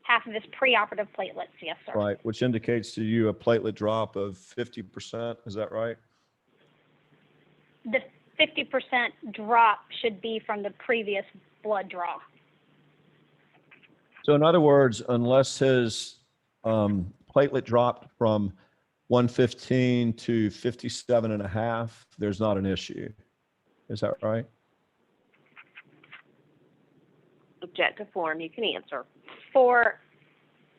Half of his preoperative platelets, yes, sir. Right, which indicates to you a platelet drop of 50%. Is that right? The 50% drop should be from the previous blood draw. So in other words, unless his platelet dropped from 115 to 57.5, there's not an issue. Is that right? Object to form, you can answer.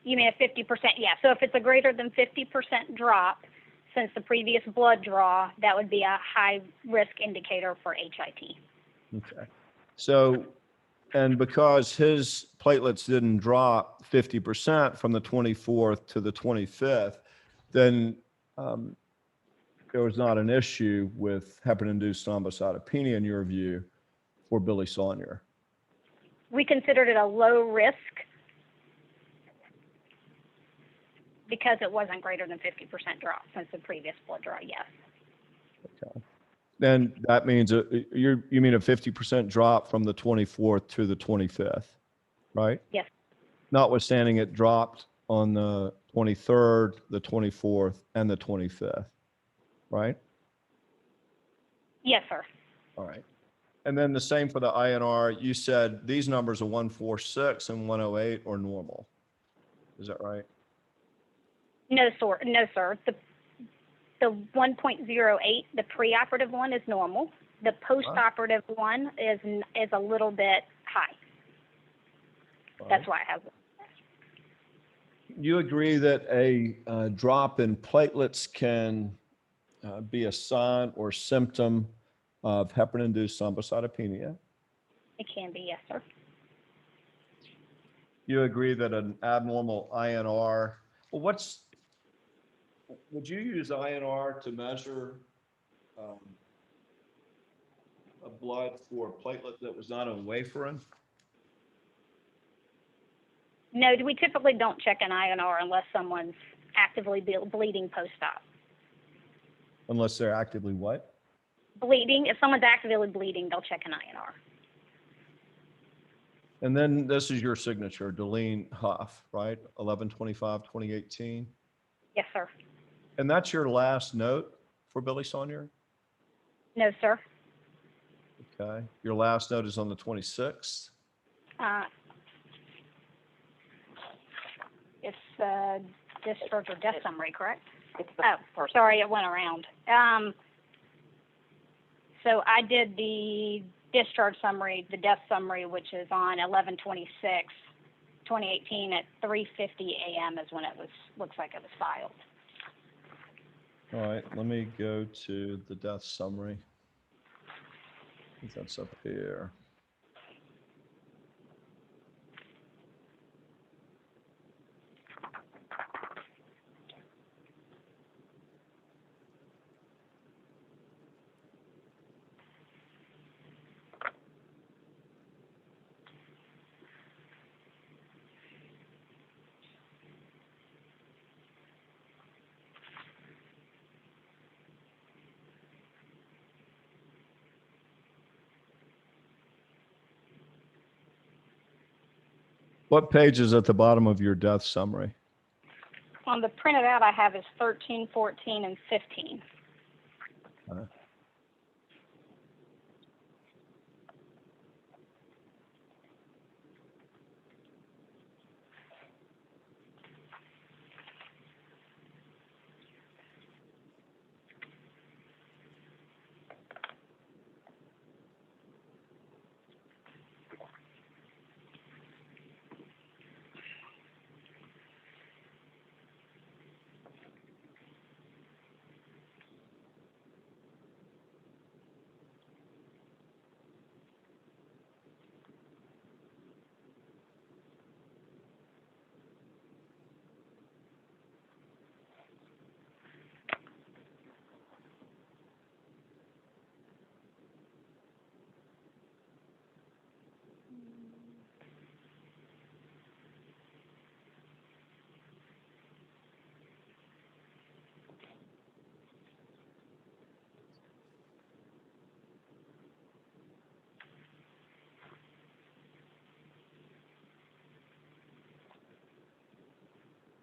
You mean a 50%? Yeah, so if it's a greater than 50% drop since the previous blood draw, that would be a high risk indicator for HIT. Okay. So, and because his platelets didn't drop 50% from the 24th to the 25th, then there was not an issue with heparin-induced thrombocytopenia in your view for Billy Saunier. We considered it a low risk because it wasn't greater than 50% drop since the previous blood draw, yes. Okay. Then that means you mean a 50% drop from the 24th to the 25th, right? Yes. Notwithstanding it dropped on the 23rd, the 24th, and the 25th, right? Yes, sir. All right. And then the same for the INR. You said these numbers of 146 and 108 are normal. Is that right? No, sir. No, sir. The 1.08, the preoperative one, is normal. The postoperative one is a little bit high. All That's right. why I have it. You agree that a drop in platelets can be a sign or symptom of heparin-induced thrombocytopenia? It can be, yes, sir. You agree that an abnormal INR, well, would you use INR to measure a blood for a platelet that was not on warfarin? No, we typically don't check an INR unless someone's actively bleeding post-op. Unless they're actively what? Bleeding, if someone's actively bleeding, they'll check an INR. And then this is your signature, Deleen Huff, right? 11/25/2018. Yes, sir. And that's your last note for Billy Saunier? No, sir. Okay. Your last note is on the 26th? It's discharge or death summary, correct? It's the Oh, first. sorry, it went around. So I did the discharge summary, the death summary, which is on 11/26/2018 at 3:50 a.m. is when it looks like it was filed. All right, let me go to the death summary. I think that's up here. What page is at the bottom of your death summary? On the printed out I have is 13, 14, and 15.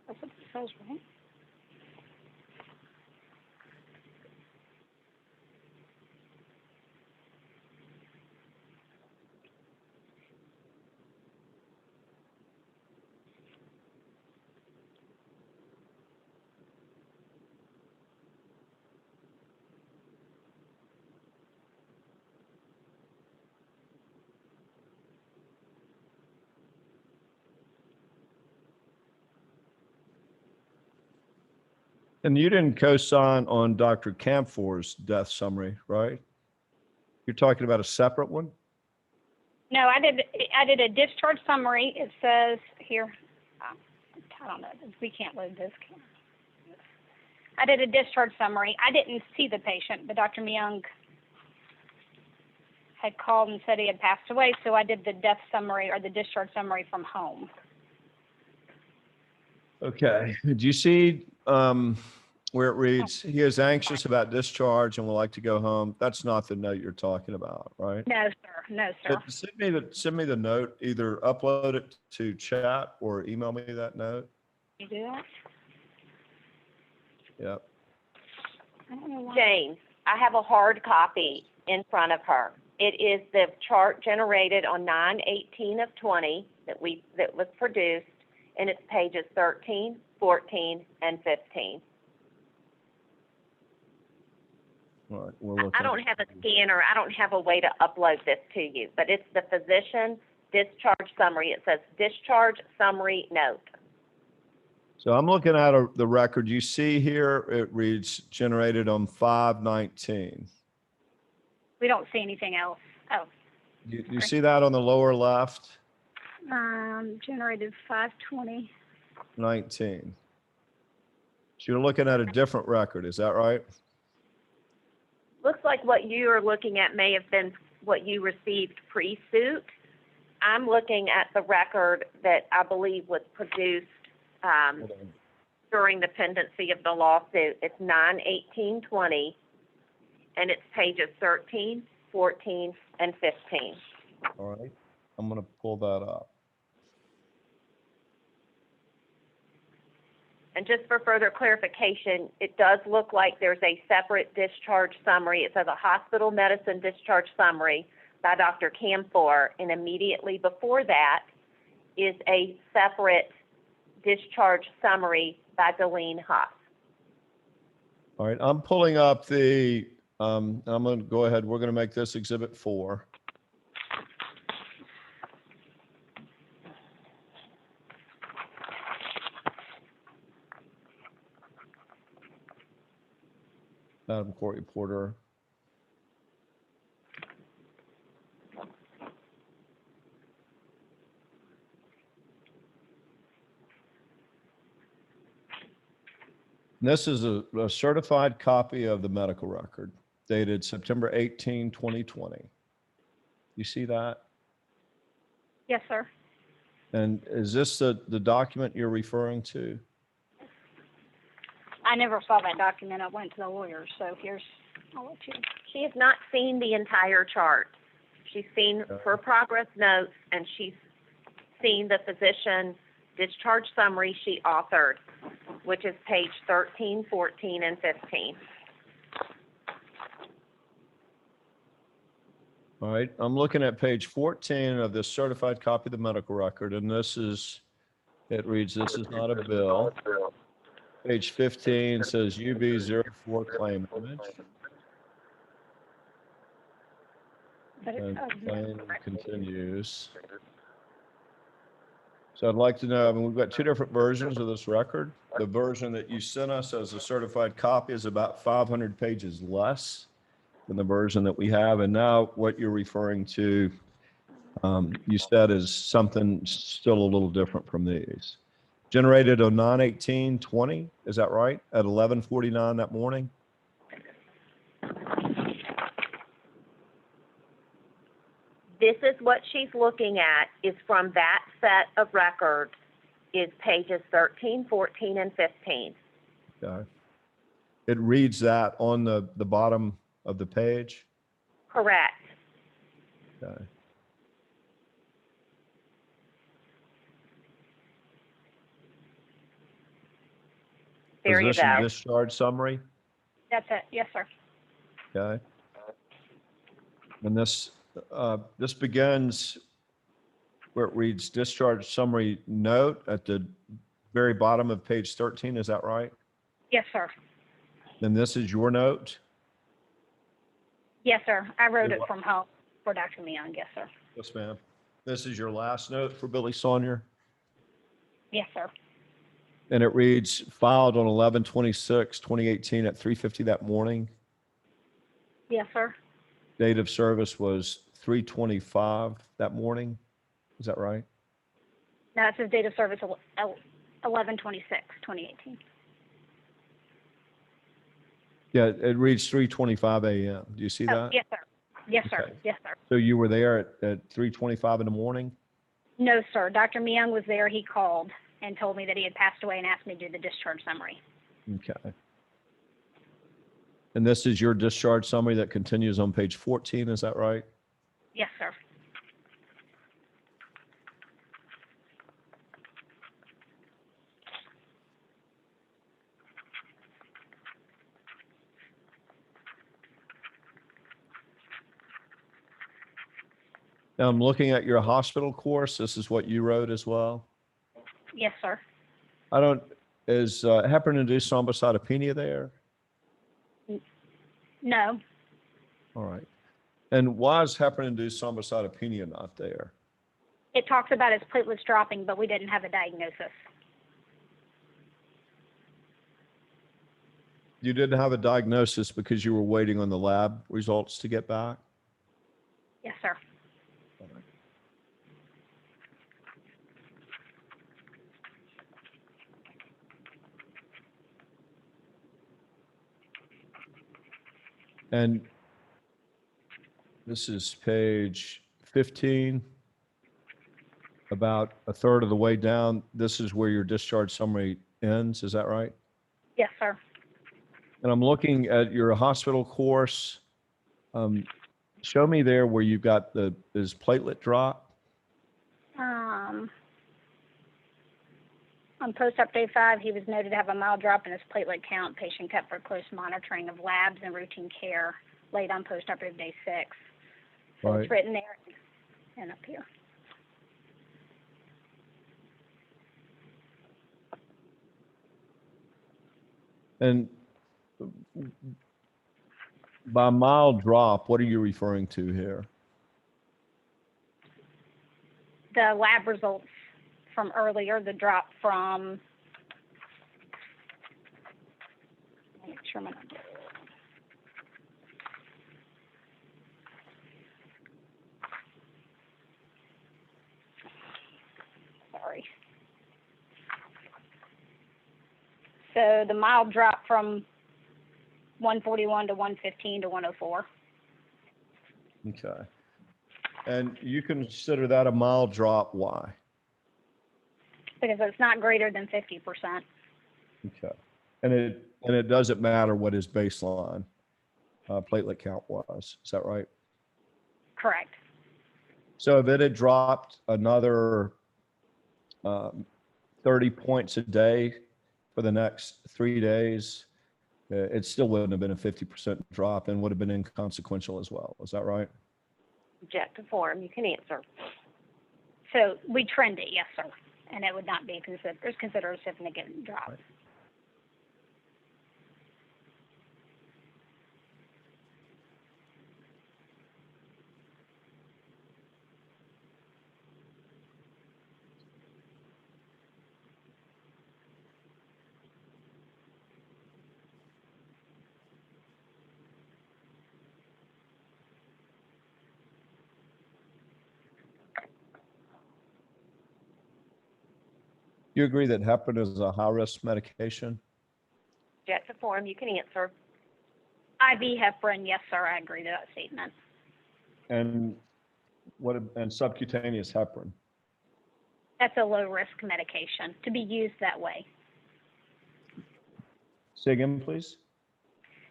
That's what it says, right? And you didn't co-sign on Dr. Camphor's death summary, right? You're talking about a separate one? No, I did a discharge summary. It says here, I don't know, we can't load this. I did a discharge summary. I didn't see the patient, but Dr. Myung had called and said he had passed away, so I did the death summary or the discharge summary from home. Okay. Do you see where it reads, he is anxious about discharge and would like to go home? That's not the note you're talking about, right? No, sir. No, sir. But send me the note, either upload it to chat or email me that note. You do that? Yep. I don't know why. Jane, I have a hard copy in front of her. It is the chart generated on 9/18/20 that was produced, and it's pages 13, 14, and 15. All right, we'll look I at don't it. have a scanner. I don't have a way to upload this to you, but it's the physician discharge summary. It says discharge summary note. So I'm looking at the record you see here. It reads generated on 5/19. We don't see anything else. Oh, You see that on the lower left? generated 5/20. 19. So you're looking at a different record, is that right? Looks like what you are looking at may have been what you received pre-suit. I'm looking at the record that I believe was produced during the pendency of the lawsuit. It's 9/18/20, and it's pages 13, 14, and 15. All right. I'm going to pull that up. And just for further clarification, it does look like there's a separate discharge summary. It says a hospital medicine discharge summary by Dr. Counsel, and immediately before that is a separate discharge summary by Deleen Huff. All right. I'm pulling up the, I'm going to go ahead. We're going to make this Exhibit 4. Madam Court Reporter. This is a certified copy of the medical record dated September 18, 2020. You see that? Yes, sir. And is this the document you're referring to? I never saw that document. I went to the lawyer, so I'll let you. She has not seen the entire chart. She's seen her progress notes, and she's seen the physician discharge summary she authored, which is page 13, 14, and 15. All right, I'm looking at page 14 of this certified copy of the medical record, and it reads, this is not a bill. Page 15 says UB04 claim image. But And claim continues. So I'd like to know, I mean, we've got two different versions of this record. The version that you sent us as a certified copy is about 500 pages less than the version that we have. And now what you're referring to, you said is something still a little different from these. Generated on 9/18/20, is that right? At 11:49 that morning? This is what she's looking at, is from that set of records, is pages 13, 14, and 15. Okay. It reads that on the bottom of the page? Correct. Okay. There you Physician go. discharge summary? That's it. Yes, sir. Okay. And this begins where it reads discharge summary note at the very bottom of page 13. Is that right? Yes, sir. And this is your note? Yes, sir. I wrote it from home for Dr. Myung. Yes, sir. Yes, ma'am. This is your last note for Billy Saunier? Yes, sir. And it reads filed on 11/26/2018 at 3:50 that morning. Yes, sir. Date of service was 3/25 that morning. Is that right? No, it says date of service 11/26/2018. Yeah, it reads 3:25 a.m. Do you see Oh, that? yes, sir. Yes, sir. Okay. Yes, sir. So you were there at 3:25 in the morning? No, sir. Dr. Myung was there. He called and told me that he had passed away and asked me to do the discharge summary. Okay. And this is your discharge summary that continues on page 14, is that right? Yes, sir. Now I'm looking at your hospital course. This is what you wrote as well? Yes, sir. Is heparin-induced thrombocytopenia there? No. All right. And why is heparin-induced thrombocytopenia not there? It talks about his platelets dropping, but we didn't have a diagnosis. You didn't have a diagnosis because you were waiting on the lab results to get back? Yes, sir. And this is page 15, about a third of the way down. This is where your discharge summary ends, is that right? Yes, sir. And I'm looking at your hospital course. Show me there where you've got is platelet drop. On post-op day 5, he was noted to have a mild drop in his platelet count. Patient kept for close monitoring of labs and routine care late on post-operative day 6. So Right. it's written there and up here. And by mild drop, what are you referring to here? The lab results from earlier, the drop from, make sure my number. Sorry. So the mild drop from 141 to 115 to 104. Okay. And you consider that a mild drop, why? Because it's not greater than 50%. Okay. And it doesn't matter what his baseline platelet count was. Is that right? Correct. So if it had dropped another 30 points a day for the next 3 days, it still wouldn't have been a 50% drop and would have been inconsequential as well. Is that right? Object to form, you can answer. So we trend it, yes, sir. And it would not be considered a significant drop. Right. You agree that heparin is a high-risk medication? Object to form, you can answer. IV heparin, yes, sir, I agree to that statement. And subcutaneous heparin? That's a low-risk medication to be used that way. Say again, please.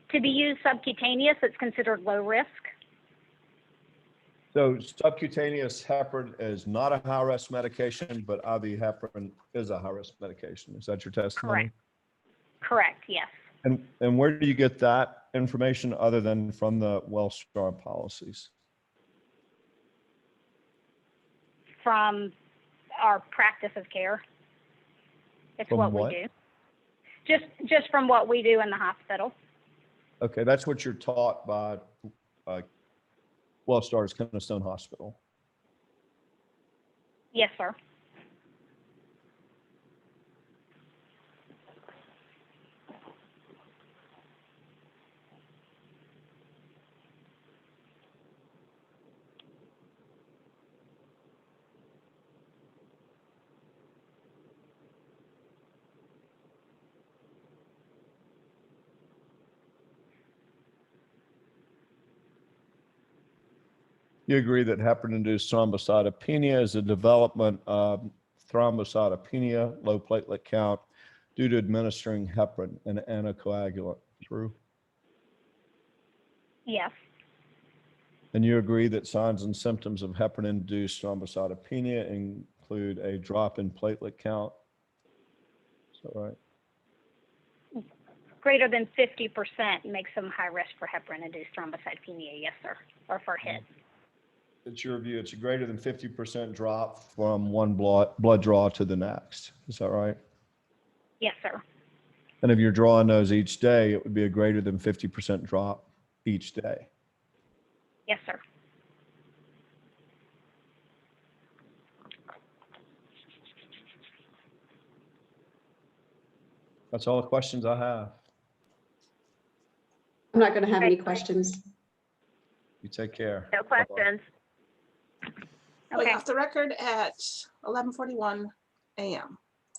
To be used subcutaneous, it's considered low risk. So subcutaneous heparin is not a high-risk medication, but IV heparin is a high-risk medication. Is that your testimony? Correct, yes. And where do you get that information other than from the WellStar policies? From our practice of care. It's From what what? we do. Just from what we do in the hospital. Okay, that's what you're taught by WellStar's Keystone Hospital. Yes, sir. You agree that heparin-induced thrombocytopenia is a development of thrombocytopenia, low platelet count, due to administering heparin, an anticoagulant. True? Yes. And you agree that signs and symptoms of heparin-induced thrombocytopenia include a drop in platelet count? Is that right? Greater than 50% makes them high risk for heparin-induced thrombocytopenia, yes, sir, or for HIT. It's your view, it's a greater than 50% drop from one blood draw to the next. Is that right? Yes, sir. And if you're drawing those each day, it would be a greater than 50% drop each day. Yes, sir. That's all the questions I have. I'm not going to have any questions. You take care. No Bye-bye. questions. We Okay. off the record at 11:41 a.m.